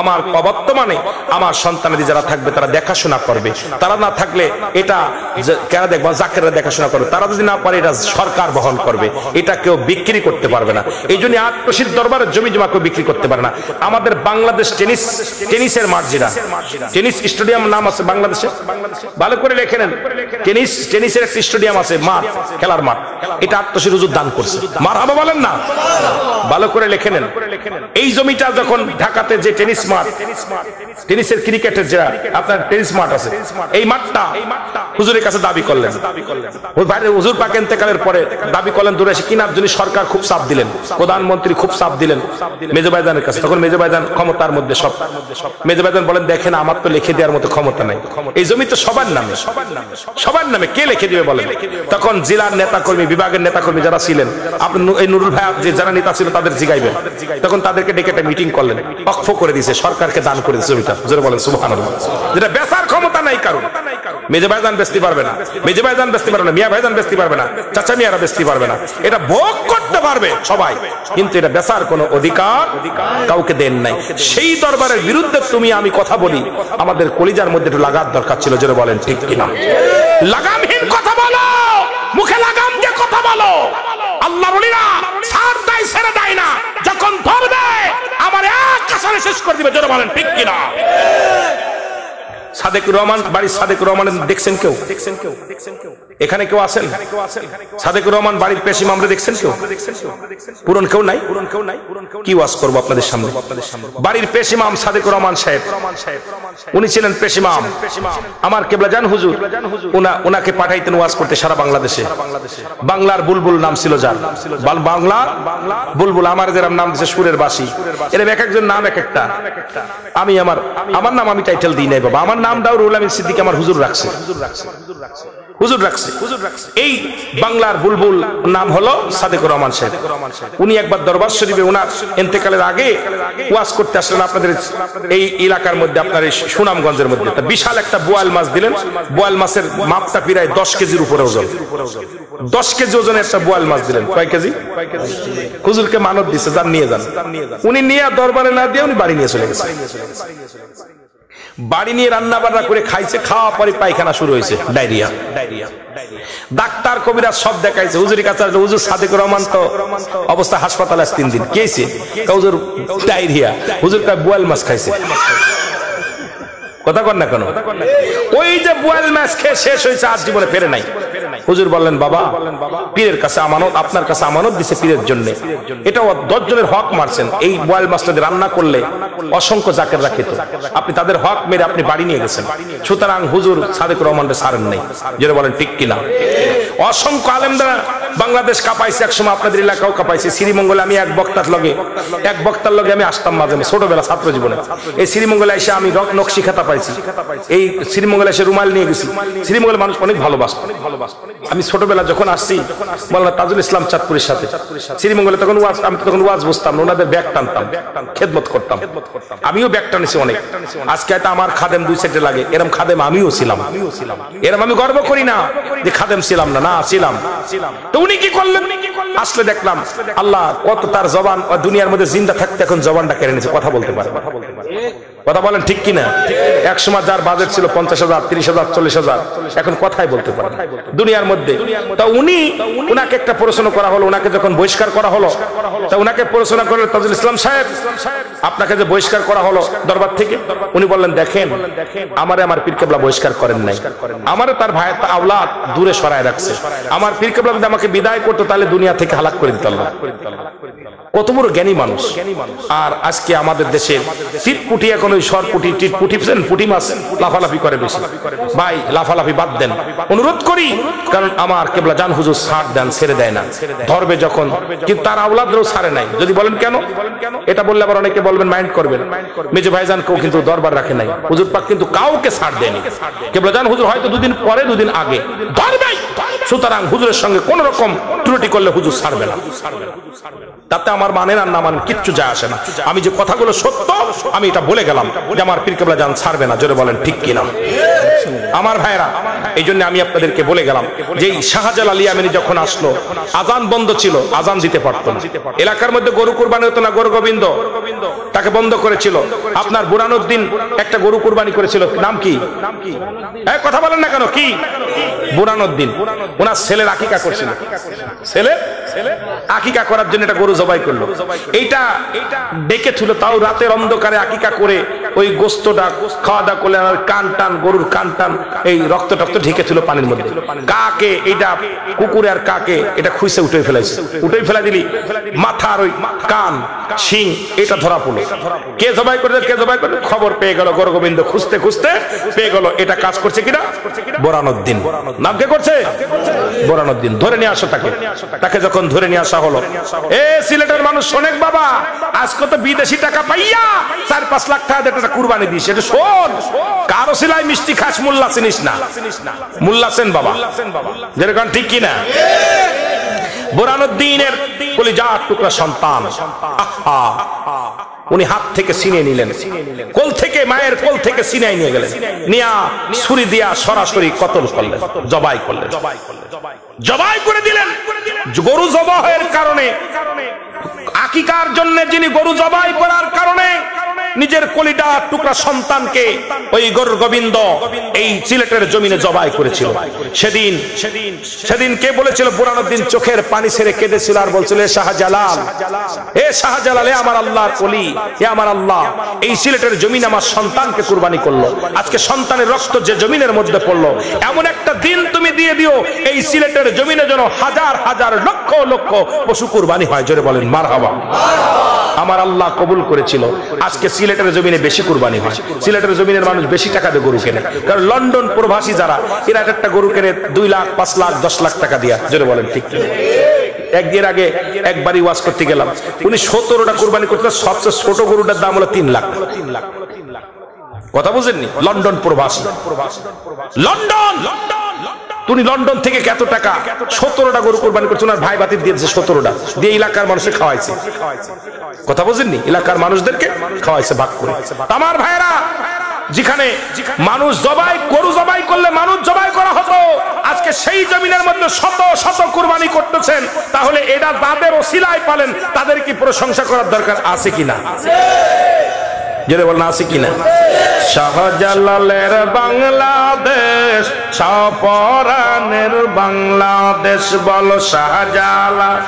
আমার অবর্তমানে আমার সন্তানাদি যারা থাকবে তারা দেখাশোনা করবে, তারা না থাকলে এটা কেন দেখবো, জাকেররা দেখাশোনা করবে, তারা যদি না পারে এটা সরকার বহন করবে, এটা কেউ বিক্রি করতে পারবে না। এই জন্য আত্মশীর দরবারের জমি জমা কেউ বিক্রি করতে পারে না। আমাদের বাংলাদেশ টেনিসের মাঠ, যেটা টেনিস স্টেডিয়াম নাম আছে বাংলাদেশে, ভালো করে লেখে নেন, টেনিসের একটা স্টেডিয়াম আছে, মাঠ, খেলার মাঠ, এটা আত্মশীর হুজুর দান করছে। মারহাবা বলেন না, ভালো করে লেখে নেন। এই জমিটা যখন ঢাকাতে যে টেনিস মাঠ, টেনিসের ক্রিকেটের যে আপনার টেনিস মাঠ আছে, এই মাঠটা হুজুরের কাছে দাবি করলেন। হুজুর পাক ইন্তেকালের পরে দাবি করলেন দূরে এসে কিনার জন্য সরকার খুব চাপ দিলেন, প্রধানমন্ত্রী খুব চাপ দিলেন মেজো ভাইজানের কাছে। তখন মেজো ভাইজান ক্ষমতার মধ্যে সব। মেজো ভাইজান বলেন দেখেন আমার তো লিখে দেওয়ার মতো ক্ষমতা নাই, এই জমি তো সবার নামে, সবার নামে কে লিখে দিবে বলেন? তখন জেলার নেতাকর্মী, বিভাগের নেতাকর্মী যারা ছিলেন, আপনি এই নুরুল ভাই যে যারা নেতা ছিল তাদের জিগাইবেন। তখন তাদেরকে ডেকে একটা মিটিং করলেন, অক্ষ করে দিয়েছে, সরকারকে দান করে দিয়েছে জমিটা। জোরে বলেন সুবহানাল্লাহ। যেটা বেচার ক্ষমতা নাই কারণ, মেজো ভাইজান বেচতে পারবে না, মেজো ভাইজান বেচতে পারবে না, মিয়া ভাইজান বেচতে পারবে না, চাচা মিয়ারা বেচতে পারবে না। এটা ভোগ করতে পারবে সবাই, কিন্তু এটা বেচার কোনো অধিকার কাউকে দেন নাই। সেই দরবারের বিরুদ্ধে তুমি আমি কথা বলি, আমাদের কলিজার মধ্যে একটু লাগার দরকার ছিল। জোরে বলেন ঠিক কিনা? লাগামহীন কথা বলো, মুখে লাগাম দিয়ে কথা বলো। আল্লাহর ওলিরা ছাড় দেয়, ছেড়ে দেয় না, যখন ধরবে আমার এক কাছারে শেষ করে দিবে। জোরে বলেন ঠিক কিনা? সাদেকুর রহমান, বাড়ির সাদেকুর রহমান দেখছেন কেউ? এখানে কেউ আছেন? সাদেকুর রহমান বাড়ির পেশি মামলা দেখছেন কেউ? পুরন কেউ নাই? কি ওয়াজ করবো আপনাদের সামনে? বাড়ির পেশি মাম সাদেকুর রহমান সাহেব, উনি ছিলেন পেশি মাম। আমার কেবলাজান হুজুর উনাকে পাঠাইতেন ওয়াজ করতে সারা বাংলাদেশে। বাংলার বুলবুল নাম ছিল যার, বাংলার বুলবুল। আমার যেরকম নাম দিচ্ছে সুরের বাসী, এরকম এক একজন নাম এক একটা। আমি আমার নাম আমি টাইটেল দিই নাই বাবা, আমার নাম দাও রুহুল আমিন সিদ্দিক, আমার হুজুর রাখছে, হুজুর রাখছে। এই বাংলার বুলবুল নাম হলো সাদেকুর রহমান সাহেব। উনি একবার দরবার শরীফে উনার ইন্তেকালের আগে ওয়াজ করতে আসলেন আপনাদের এই এলাকার মধ্যে, আপনার এই সুনামগঞ্জের মধ্যে। বিশাল একটা বোয়াল মাছ দিলেন। বোয়াল মাছের মাপটা প্রায় 10 কেজির উপরে ওজন, 10 কেজি ওজনের একটা বোয়াল মাছ দিলেন। কয় কেজি? হুজুরকে মানত দিচ্ছে, যান নিয়ে যান। উনি নিয়ে দরবারে না দিয়ে উনি বাড়ি নিয়ে চলে গেছে। বাড়ি নিয়ে রান্না বান্না করে খাইছে, খাওয়া পরে পায়খানা শুরু হয়েছে, ডায়রিয়া। ডাক্তার কবিরাজ সব দেখাইছে, হুজুরের কাছে আসলে হুজুর সাদেকুর রহমান তো অবস্থা হাসপাতালে 3 দিন। কে হয়েছে? হুজুর ডায়রিয়া। হুজুর কয় বোয়াল মাছ খাইছে। কথা কন না কেন? ওই যে বোয়াল মাছ খেয়ে শেষ হয়েছে, আর জীবনে ফেরে নাই। হুজুর বললেন বাবা, পীরের কাছে আমানত, আপনার কাছে আমানত দিছে পীরের জন্য, এটা 10 জনের হক মারছেন। এই বোয়াল মাছটা রান্না করলে অসংখ্য জাকেররা খেত, আপনি তাদের হক মেরে আপনি বাড়ি নিয়ে গেছেন। সুতরাং হুজুর সাদেকুর রহমানকে ছাড়েন নাই। যেটা বলেন ঠিক কিনা? অসংখ্য আলেমরা বাংলাদেশ কাঁপাইছে, একসময় আপনাদের এলাকাও কাঁপাইছে। শ্রীমঙ্গলে আমি এক বক্তার লগে আমি আসতাম মাঝে মাঝে, ছোটবেলা ছাত্র জীবনে। এই শ্রীমঙ্গলে এসে আমি নকশি খাতা পাইছি। এই শ্রীমঙ্গলে এসে রুমাল নিয়ে গেছি। শ্রীমঙ্গলের মানুষ অনেক ভালোবাসত। আমি ছোটবেলা যখন আসছি মাওলানা তাজুল ইসলাম চাঁদপুরের সাথে শ্রীমঙ্গলে, তখন আমি তখন ওয়াজ বুঝতাম না, ওনাদের ব্যাগ টানতাম, খেদমত করতাম। আমিও ব্যাগ টানেছি অনেক। আজকে হয়তো আমার খাদেম 2 সাইডে লাগে, এরকম খাদেম আমিও ছিলাম। এরকম আমি গর্ব করি না যে খাদেম ছিলাম না, না ছিলাম। তো উনি কি করলেন? আসলে দেখলাম আল্লাহ কত তার জবান দুনিয়ার মধ্যে জিন্দা থাকতে এখন জবানটা কেড়ে নিয়েছে, কথা বলতে পারে। কথা বলেন ঠিক কিনা? এক সময় যার বাজেট ছিল 50,000, 30,000, 40,000, এখন কথাই বলতে পারে দুনিয়ার মধ্যে। তা উনাকে একটা প্রশ্ন করা হলো, উনাকে যখন বহিষ্কার করা হলো, তা উনাকে প্রশ্ন করলেন তাজুল ইসলাম সাহেব, আপনাকে যে বহিষ্কার করা হলো দরবার থেকে, উনি বললেন দেখেন আমার পীর কেবলা বহিষ্কার করেন নাই, আমারে তার ভাই আওলাদ দূরে সরায় রাখছে। আমার পীর কেবলা যদি আমাকে বিদায় করতো তাহলে দুনিয়া থেকে হালাক করে দিত আল্লাহ। কত বড় জ্ঞানী মানুষ। আর আজকে আমাদের দেশে টিটপুটি, এখন ওই সরপুটি টিটপুটি, পুটি মাছ লাফালাফি করে বেশি। ভাই লাফালাফি বাদ দেন, অনুরোধ করি। কারণ আমার কেবলা জান হুজুর ছাড় দেন, ছেড়ে দেয় না, ধরবে যখন, কিন্তু তার আওলাদরাও ছাড়ে নাই। যদি বলেন কেন, এটা বললে আবার অনেকে বলবেন, মাইন্ড করবেন। মেজো ভাইজান কেউ কিন্তু দরবার রাখে নাই, হুজুর পাক কিন্তু কাউকে ছাড় দেয়নি। কেবলা জান হুজুর হয়তো 2 দিন পরে 2 দিন আগে ধরবেই। সুতরাং হুজুরের সঙ্গে কোন রকম ত্রুটি করলে হুজুর ছাড়বে না। তাতে আমার মানেন আর না মানেন কিচ্ছু যায় আসে না। আমি যে কথাগুলো সত্য আমি এটা বলে গেলাম যে আমার পীর কেবলা জান ছাড়বে না। জোরে বলেন ঠিক কিনা? আমার ভাইরা, এই জন্য আমি আপনাদেরকে বলে গেলাম যে শাহজালাল ইয়ামানি যখন আসলো, আজান বন্ধ ছিল, আজান দিতে পারতো না। এলাকার মধ্যে গরু কুরবানি হতো না, গরু গোবিন্দ তাকে বন্ধ করেছিল। আপনার বুরানুদ্দিন একটা গরু কুরবানি করেছিল, নাম কি? কথা বলেন না কেন? কি বুরহানুদ্দিন ওনার ছেলের আকিকা করছিল, ছেলে আকিকা করার জন্য একটা গরু জবাই করলো। এইটা ডেকে ছিল, তাও রাতের অন্ধকারে আকিকা করে ওই গোস্তটা খাওয়া দাওয়া করলে কান টান, গরুর কান টান, এই রক্ত টক্ত ঢেকে ছিল পানির মধ্যে। কাকে এইটা কুকুরে আর কাকে এটা খুঁজে উঠে ফেলাইছে, উঠে ফেলা দিলি মাথার ওই কান শিং এটা ধরা পড়লো। কে জবাই করে, কে জবাই করে, খবর পেয়ে গেল গৌর গোবিন্দ, খুঁজতে খুঁজতে পেয়ে গেল এটা কাজ করছে কিনা বুরহানুদ্দিন। নাম কে করছে? বুরহানুদ্দিন। ধরে নিয়ে আসো তাকে। তাকে যখন ধরে নিয়ে আসা হলো, এ সিলেটের মানুষ শোনেক বাবা, আজকে তো বিদেশি টাকা পাইয়া 4-5 লাখ টাকা দিয়ে একটা কুরবানি দিস, এটা শোন। কারো সিলাই মিষ্টি খাস, মোল্লা চিনিস না, মোল্লা সেন বাবা, যেরকম ঠিক কিনা? বুরহানুদ্দিনের কলিজার টুকরা সন্তান, উনি হাত থেকে ছিনিয়ে নিলেন, কোল থেকে, মায়ের কোল থেকে ছিনিয়ে নিয়ে গেলেন, নিয়া ছুরি দিয়া সরাসরি কতল করলেন, জবাই করলেন, জবাই করে দিলেন। গরু জবাইয়ের কারণে, আকিকার জন্য যিনি গরু জবাই করার কারণে নিজের কলিজার টুকরা সন্তানকে ওই গৌর গোবিন্দ এই সিলেটের জমিনে জবাই করেছিল। সেদিন কে বলেছিল? বুরহানুদ্দিন চোখের পানি ছেড়ে কেঁদেছিল আর বলছিল, এ শাহজালাল, এ শাহজালাল, এ আমার আল্লাহর ওলি, এ আমার আল্লাহ, এই সিলেটের জমিন আমার সন্তানকে কুরবানি করলো। আজকে সন্তানের রক্ত যে জমিনের মধ্যে পড়লো, এমন একটা দিন তুমি দিয়ে দিও এই সিলেটের জমিনে যেন হাজার হাজার লক্ষ লক্ষ পশু কুরবানি হয়। জোরে বলেন মারহাবা। আমার আল্লাহ কবুল করেছিল। আজকে সিলেটের জমিনে বেশি কুরবানি হয়। সিলেটের জমিনের মানুষ বেশি টাকা দিয়ে গরু কেনে, কারণ লন্ডন প্রবাসী যারা, এরা একটা গরু কেনে 2 লাখ, 5 লাখ, 10 লাখ টাকা দিয়া। জোরে বলেন ঠিক কিনা? একদিন আগে একবারই ওয়াজ করতে গেলাম, উনি 17টা কুরবানি করতে, সবচেয়ে ছোট গরুটার দাম হলো 3 লাখ। কথা বুঝেননি? লন্ডন প্রবাসী, লন্ডন, তুমি লন্ডন থেকে কত টাকা 17টা গরু কুরবানি করছে, ওনার ভাই বাতিল দিয়েছে 17টা দিয়ে এলাকার মানুষকে খাওয়াইছে। কথা বুঝেননি? এলাকার মানুষদেরকে খাওয়াইছে ভাগ করে। আমার ভাইরা, যেখানে মানুষ জবাই, গরু জবাই করলে মানুষ জবাই করা হতো, আজকে সেই জমিনের মধ্যে শত শত কুরবানি করতেছেন, তাহলে এটা যাদের ওসিলায় পালেন তাদের কি প্রশংসা করার দরকার আছে কিনা? যেটা বলেন আছে কিনা? শাহজালালের বাংলাদেশ, শাহপরানের বাংলাদেশ, বলো শাহজালাল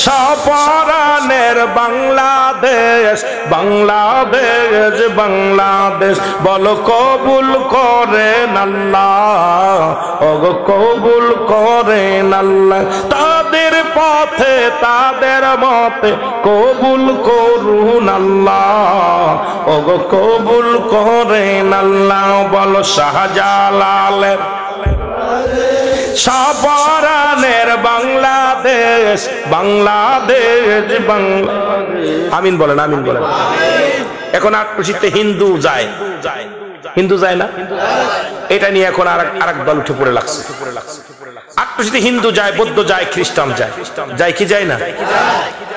শাহপরানের বাংলাদেশ, বাংলাদেশ, বাংলাদেশ, বলো কবুল করেন আল্লাহ, ওগো কবুল করেন আল্লাহ, তাদের পথে তাদের মতে কবুল করুন আল্লাহ, ওগো কবুল করেন আল্লাহ, বলো শাহজালালের শাহপরানের বাংলাদেশ, বাংলাদেশ, বাংলাদেশ। আমিন বলেন, আমিন বলেন। এখন আটপুষিতে হিন্দু যায়, হিন্দু যায় না, এটা নিয়ে এখন আরেক দল উঠে পড়ে লাগছে। আটপুষিতে হিন্দু যায়, বৌদ্ধ যায়, খ্রিস্টান যায়, যায় কি যায় না?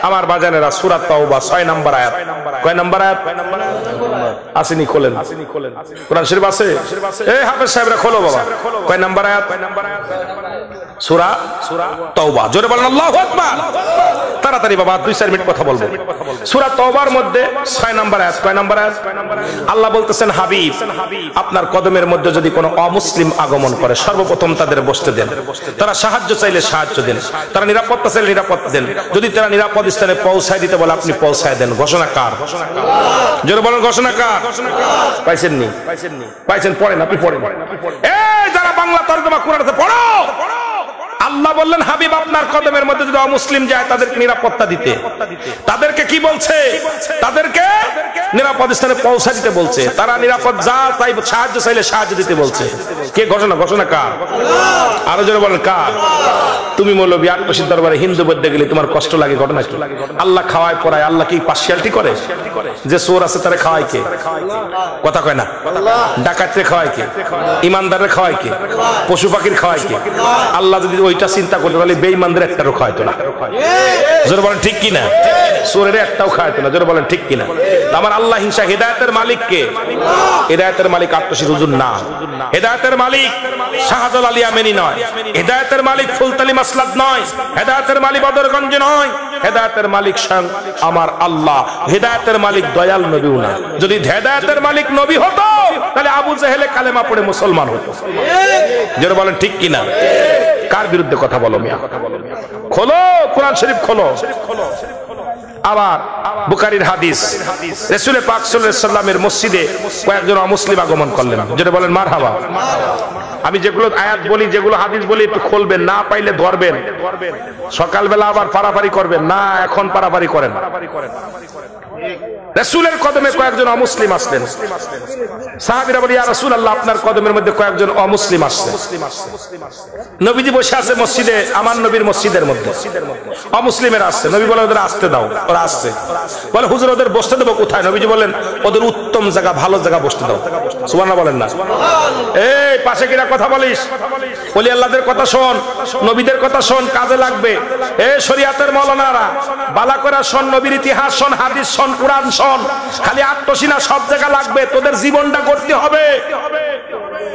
আমার বাজানেরা, সূরা তাওবা 6 নম্বর আয়াত। কয় নম্বর আয়াত? আসেনি, খোলেন। কোরআন শরীফ আছে? এই হাফেজ সাহেবরা খোলো বাবা। কয় নম্বর আয়াত? সূরা তাওবা। জোরে বলেন আল্লাহু আকবার। তাড়াতাড়ি বাবা, 2-4 মিনিট কথা বলবো। সূরা তাওবার মধ্যে 6 নম্বর আয়াত। কয় নম্বর আয়াত? আল্লাহ বলতেছেন, হাবিব, আপনার কদমের মধ্যে যদি কোনো অমুসলিম আগমন করে, সর্বপ্রথম তাদের বসতে দেন, তারা সাহায্য চাইলে সাহায্য দেন, তারা নিরাপত্তা চাইলে নিরাপত্তা দেন, যদি তারা নিরাপদ স্থানে পৌঁছায় দিতে বলে আপনি পৌঁছায় দেন। ঘোষণা কার? জোরে বলেন, ঘোষণা কার? পাইছেন নি? পাইছেন? পড়েন, আপনি পড়েন। এই যারা বাংলা তর্জমা কোরআনে পড়ো, আল্লাহ বললেন হাবিব আপনার কদমের মধ্যে যদি অমুসলিম যায় তাদেরকে নিরাপত্তা দিতে। তাদেরকে কি বলছে? তাদেরকে নিরাপদ স্থানে পৌঁছা দিতে বলছে। তারা নিরাপদ যা চাইবে, সাহায্য চাইলে সাহায্য দিতে বলছে। কে ঘোষণা? ঘোষণা কার? আরো জোরে বলেন কার? তুমি মৌলবী আটপাশির দরবারে হিন্দু বলতে গেলে তোমার কষ্ট লাগে, ঘটনা কি? আল্লাহ খাওয়ায় পড়ায়, আল্লাহ কি পার্সিয়ালিটি করে? যে চোর আছে তারা খাওয়ায় কে? কথা কয় না? ডাকাতরে খাওয়ায় কে? ইমানদারে খাওয়ায় কে? পশু পাখির খাওয়ায় কে? আল্লাহ যদি ওইটা চিন্তা করতে তাহলে বেঈমানদের একটাও খাওয়াইতো না। জোরে বলেন ঠিক কিনা? চোরের একটাও খাওয়াইতো না। জোরে বলেন ঠিক কিনা? আমার আল্লাহ হিংসা। হেদায়েতের মালিক কে? হেদায়েতের মালিক আটপাশির হুজুর না। হেদায়েতের মালিক শাহজালাল আলী আমিনী নয়। হেদায়েতের মালিক ফুলতলি মাসলাদ নয়। হেদায়েতের মালিক বদরগঞ্জ নয়। হেদায়েতের মালিক স্বয়ং আমার আল্লাহ। হেদায়েতের মালিক দয়াল নবীও না। যদি হেদায়েতের মালিক নবী হতো তাহলে আবু জেহেলে কালেমা পড়ে মুসলমান হতো। যারা বলেন ঠিক কিনা? কার বিরুদ্ধে কথা বলো মিয়া? খোলো কোরআন শরীফ খোলো। আবার বুখারীর হাদিস, রাসূল পাক সাল্লাল্লাহু আলাইহি ওয়াসাল্লামের মসজিদে কয়েকজন অমুসলিম আগমন করলেন। যারা বলেন মারহাবা। আমি যেগুলো আয়াত বলি, যেগুলো হাদিস বলি একটু খুলবেন, না পাইলে ধরবেন। সকালবেলা আবার পারাপারি করবেন না, এখন পারাপারি করেন। রাসূলের কদমে কয়েকজন অমুসলিম আসলেন। সাহাবীরা বলে, ইয়া রাসূলুল্লাহ, আপনার কদমের মধ্যে কয়েকজন অমুসলিম আসছে। নবীজি বসে আছে মসজিদে, আমার নবীর মসজিদের মধ্যে অমুসলিমের আসছে। নবী বলে, ওদের আসতে দাও। ওরা আসছে। বলে, হুজুর ওদের বসতে দেবো কোথায়? নবীজি বলেন, ওদের উত্তম জায়গা, ভালো জায়গা বসতে দাও। সুবহানাল্লাহ বলেন না? এই পাশে কিনা কথা বলিস? বলি, আল্লাহদের কথা শোন, নবীদের কথা শোন, কাজে লাগবে। এ শরীয়তের মাওলানারা, বালা করে শোন, নবীর ইতিহাস শোন, হাদিস শোন, কুরআন শোন। খালি আত্মসীনা সব জায়গা লাগবে, তোদের জীবনটা করতে হবে।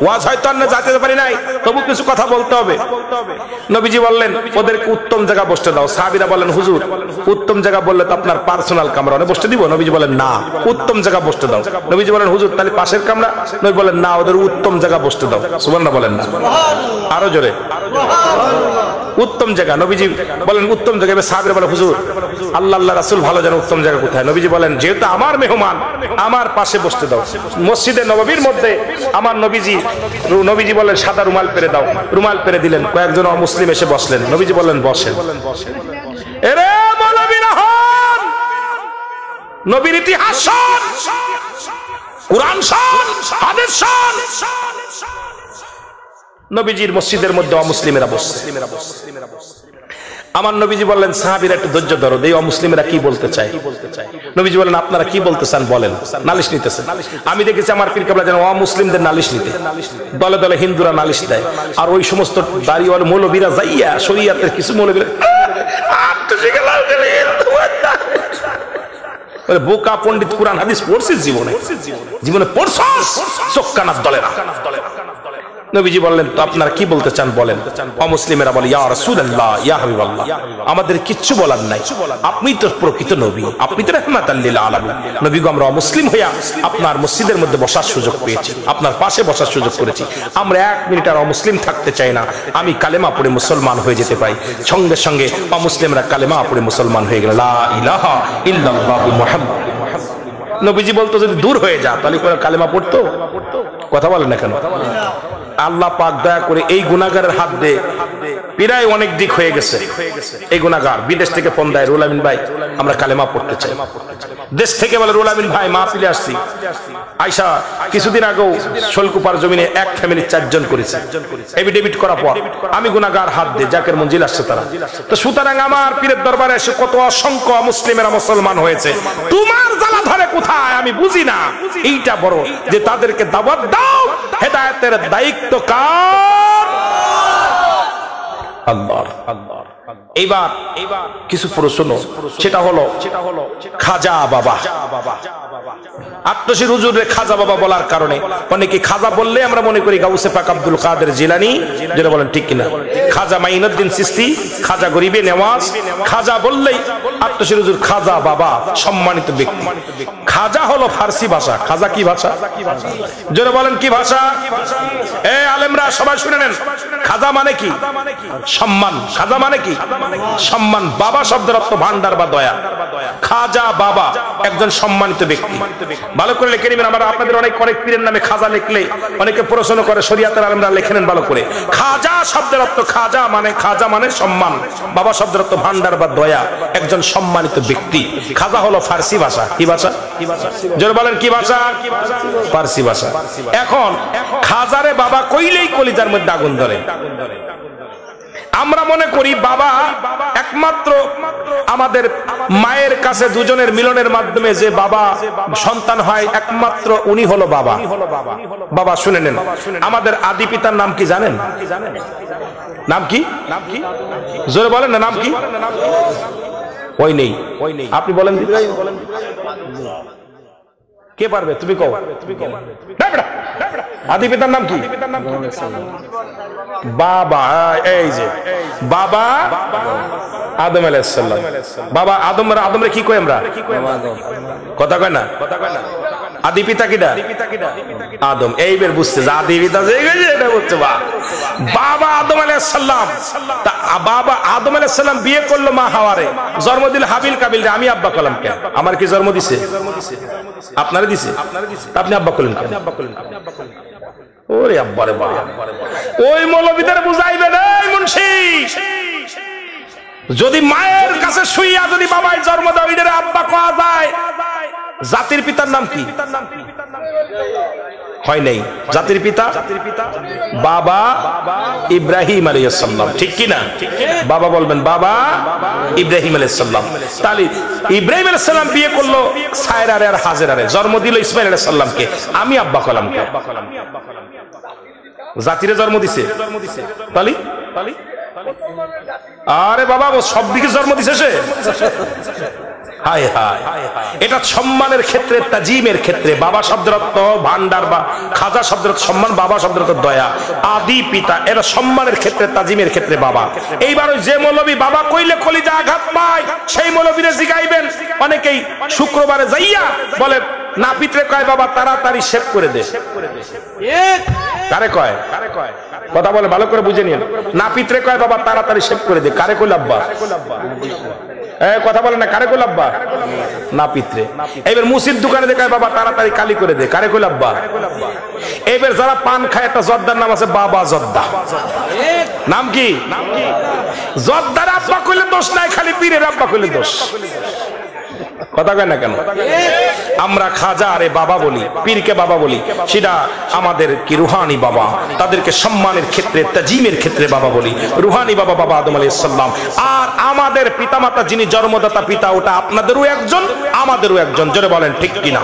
ওয়াজ হয়তো আমরা যাইতে পারি নাই, তবু কিছু কথা বলতে হবে। নবীজি বললেন, ওদেরকে উত্তম জায়গা বসতে দাও। সাহাবীরা বলেন, হুজুর উত্তম জায়গা বললে তো আপনার পার্সোনাল কামরা, বসতে দিব? নবীজি বলেন, না, উত্তম জায়গা বসতে দাও। নবীজি বলেন, হুজুর তাহলে পাশের কামরা? নবী বলেন, না, ওদের উত্তম জায়গা বসতে দাও। সুবহানাল্লাহ বলেন না? আরো জোরে, উত্তম জায়গা। নবীজি বলেন উত্তম জায়গা। সাহাবীরা বলে, হুজুর আল্লাহ রাসূল ভালো জানেন উত্তম জায়গা কোথায়। নবীজি বলেন, যেহেতু আমার মেহমান, আমার পাশে বসতে দাও। মসজিদে নববীর মধ্যে আমার নবীজি বলেন, সাদা রুমাল পেরে দাও। রুমাল পেরে দিলেন। কয়েকজন অমুসলিম এসে বসলেন। নবীজি বলেন, বসেন। এরে মৌলবীরা হন, নবীর ইতিহাস শোন, কুরআন শোন, হাদিস শোন। নবীজির মসজিদের মধ্যে অমুসলিমেরা বসছে। আমার নবীজি বললেন, সাহাবীরা একটু ধৈর্য ধরো, এই অমুসলিমরা কি বলতে চায়। নবীজি বলেন, আপনারা কি বলতে চান বলেন। নালিশ নিতেছেন। আমি দেখেছি আমার পীর কেবলা যেন অমুসলিমদের নালিশ নিতে, দলে দলে হিন্দুরা নালিশ দেয়, আর ওই সমস্ত দাড়িওয়ালা মৌলবীরা যাইয়া শরীয়তের কিছু মৌলবীরা বোকা পণ্ডিত, কুরআন হাদিস পড়ছিস জীবনে পড়ছস? চোক্কানার দলেরা। নবীজি বললেন, তো আপনারা কি বলতে চান বলেন। অমুসলিমেরা বলে, ইয়া রাসূলুল্লাহ, ইয়া হাবিবাল্লাহ, আমাদের কিচ্ছু বলার নাই, আপনি তো প্রকৃত নবী, আপনি তো রাহমাতাল লিল আলামিন। নবী গো, আমরা মুসলিম হইয়া আপনার মসজিদের মধ্যে বসার সুযোগ পেয়েছি, আপনার পাশে বসার সুযোগ করেছি। আমরা এক মিনিট আর অমুসলিম থাকতে চাই না। আমি কালেমা পড়ে মুসলমান হয়ে যেতে পাই। সঙ্গে সঙ্গে অমুসলিমরা কালেমা পড়ে মুসলমান হয়ে গেল, লা ইলাহা ইল্লাল্লাহু মুহাম্মাদুর রাসূলুল্লাহ। নবীজি বলতো, যদি দূর হয়ে যা তাহলে কালেমা পড়তো? কথা বলেন না কেন? আল্লাহ পাক দয়া করে এই গুনাহগারের হাত দিয়ে প্রায় অনেক দিক হয়ে গেছে। এই গুনাহগার বিদেশ থেকে ফোন দেয়, রুহুল আমিন ভাই আমরা কালেমা পড়তে চাই। দেশ থেকে বলে, রুহুল আমিন ভাই মাহফিলে আসছি। আয়শা কিছুদিন আগেও শোলকুপার জমিনে এক ফ্যামিলি 4 জন করেছে। এফিডেভিট করার পর আমি গুনাহগার হাত দিয়ে জাকের মঞ্জিল আসছে তারা। তো সুতরাং আমার পীরের দরবারে এসে কত অসংখ্য মুসলিমেরা মুসলমান হয়েছে। তোমার জ্বালা ধরে কোথায় আমি বুঝি না। এইটা বড় যে তাদেরকে দাওয়াত দাও, হেদায়েতের দায়িত্ব কার? আল্লাহর। এইবার কিছু প্রশ্ন, সেটা হলো খাজা বাবা। আত্মশীর হুজুরে খাজা বাবা বলার কারণে অনেকে খাজা বললে আমরা মনে করি গাউসে পাক আব্দুল কাদের জিলানী, যেটা বলেন ঠিক কিনা। খাজা মাইনুদ্দিন চিশতি, খাজা গরিবে নেওয়াজ, খাজা বললেই আত্মশীর হুজুর খাজা বাবা, সম্মানিত ব্যক্তি। খাজা হলো ফার্সি ভাষা। খাজা কি ভাষা? যেটা বলেন কি ভাষা? এ আলেমরা সবাই শুনে নেন, খাজা মানে কি? সম্মান। খাজা মানে কি? সম্মান। বাবা শব্দের অর্থ ভান্ডার বা দয়া। খাজা বাবা একজন সম্মানিত ব্যক্তি। ভালো করে লিখে নেবেন। আমরা আপনাদের অনেক পীরের নামে খাজা লিখলে অনেকে প্রশ্ন করে, শরীয়তের আলেমরা লিখে নেন ভালো করে। খাজা শব্দের অর্থ খাজা মানে সম্মান। বাবা শব্দের অর্থ ভান্ডার বা দয়া, একজন সম্মানিত ব্যক্তি। খাজা হলো ফার্সি ভাষা। কি ভাষা? যারা বলেন কি ভাষা? ফার্সি ভাষা। এখন খাজারে বাবা কইলেই কলিজার মধ্যে আগুন ধরে। আমরা মনে করি বাবা একমাত্র আমাদের মায়ের কাছে দুজনের মিলনের মাধ্যমে যে বাবা সন্তান হয়, একমাত্র উনি হলো বাবা। বাবা শুনে নেন, আমাদের আদি পিতার নাম কি জানেন? নাম কি? জোরে বলেন না, নাম কি? ওই নেই। আপনি বলেন, কে পারবে? তুমি কও। আদি পিতার নাম কি? বাবা। এই যে বাবা আদম আলাইহিস সালাম। বাবা আদমরে কি কই আমরা? কথা কয় না? আদি পিতা কিডা? আদম। এইবার বুঝতে যে আদি পিতা যে এটা বুঝতে বাবা আদম আলাইহিস সালাম। বাবা আদম আলাইহিস সালাম বিয়ে করলো মা হাওয়ারে, জন্ম দিল হাবিল কাবিল। আমি আব্বা কলাম কেন? আমার কি জন্ম দিছে? আপনারে দিছে। আপনি আব্বা করলেন কেন? ওরে আব্বারে বাবা, ওই মৌলবীদের বুঝাইবেন এই মুন্সি, যদি মায়ের কাছে শুইয়া যদি বাবাই জন্ম দাও এটারে আব্বা কওয়া যায়। জাতির পিতার নাম কি? হয় নাই। জাতির পিতা বাবা ইব্রাহিম আলাইহিস সালাম, ঠিক কি না? বাবা বলবেন বাবা ইব্রাহিম আলাইহিস সালাম। তাহলে ইব্রাহিম আলাইহিস সালাম বিয়ে করলো সায়রারে আর হাজেরারে, জন্ম দিল ইসমাইল আলাইহিস সালামকে। আমি আব্বা কলাম কে? জাতিরে জন্ম দিছে। তাহলে আরে বাবা ও সব দিকে জন্ম দিছে সে। হায় হায়, এটা সম্মানের ক্ষেত্রে, তাজিমের ক্ষেত্রে বাবা শব্দের অর্থ ভান্ডার বা খাজা শব্দের অর্থ সম্মান, বাবা শব্দের অর্থ দয়া। আদি পিতা এটা সম্মানের ক্ষেত্রে, তাজিমের ক্ষেত্রে বাবা। এইবার যে মৌলবী বাবা কইলে কলিজা আঘাত পায় সেই মৌলবীরে জিগাইবেন। অনেকেই শুক্রবারে যাইয়া বলে নাপিতরে কয় বাবা তাড়াতাড়ি শেভ করে দে। কারে কয়? কথা বলে ভালো করে বুঝে নিন। নাপিতরে কয় বাবা তাড়াতাড়ি শেভ করে দে। কারে কইল আব্বা? কথা বলে না, কারে কইল আব্বা? নাপিতরে। এবার মুসির দোকানে দেখায় বাবা তাড়াতাড়ি কালি করে দে। কারে কইল আব্বা? এবার যারা পান খায় একটা জর্দার নাম আছে বাবা জর্দা। নাম কি? জর্দার আব্বা কইলে দোষ নাই, খালি পীরের আব্বা কইলে দোষ। কথা কয় না কেন? আমরা খাজা আরে বাবা বলি, পীরকে বাবা বলি, সেটা আমাদের কি রুহানি বাবা। তাদেরকে সম্মানের ক্ষেত্রে, তাজিমের ক্ষেত্রে বাবা বলি। রুহানি বাবা বাবা আদম আলাইহিস সালাম। আর আমাদের পিতামাতা যিনি জন্মদাতা পিতা, ওটা আপনাদেরও একজন আমাদেরও একজন। জোরে বলেন ঠিক কিনা?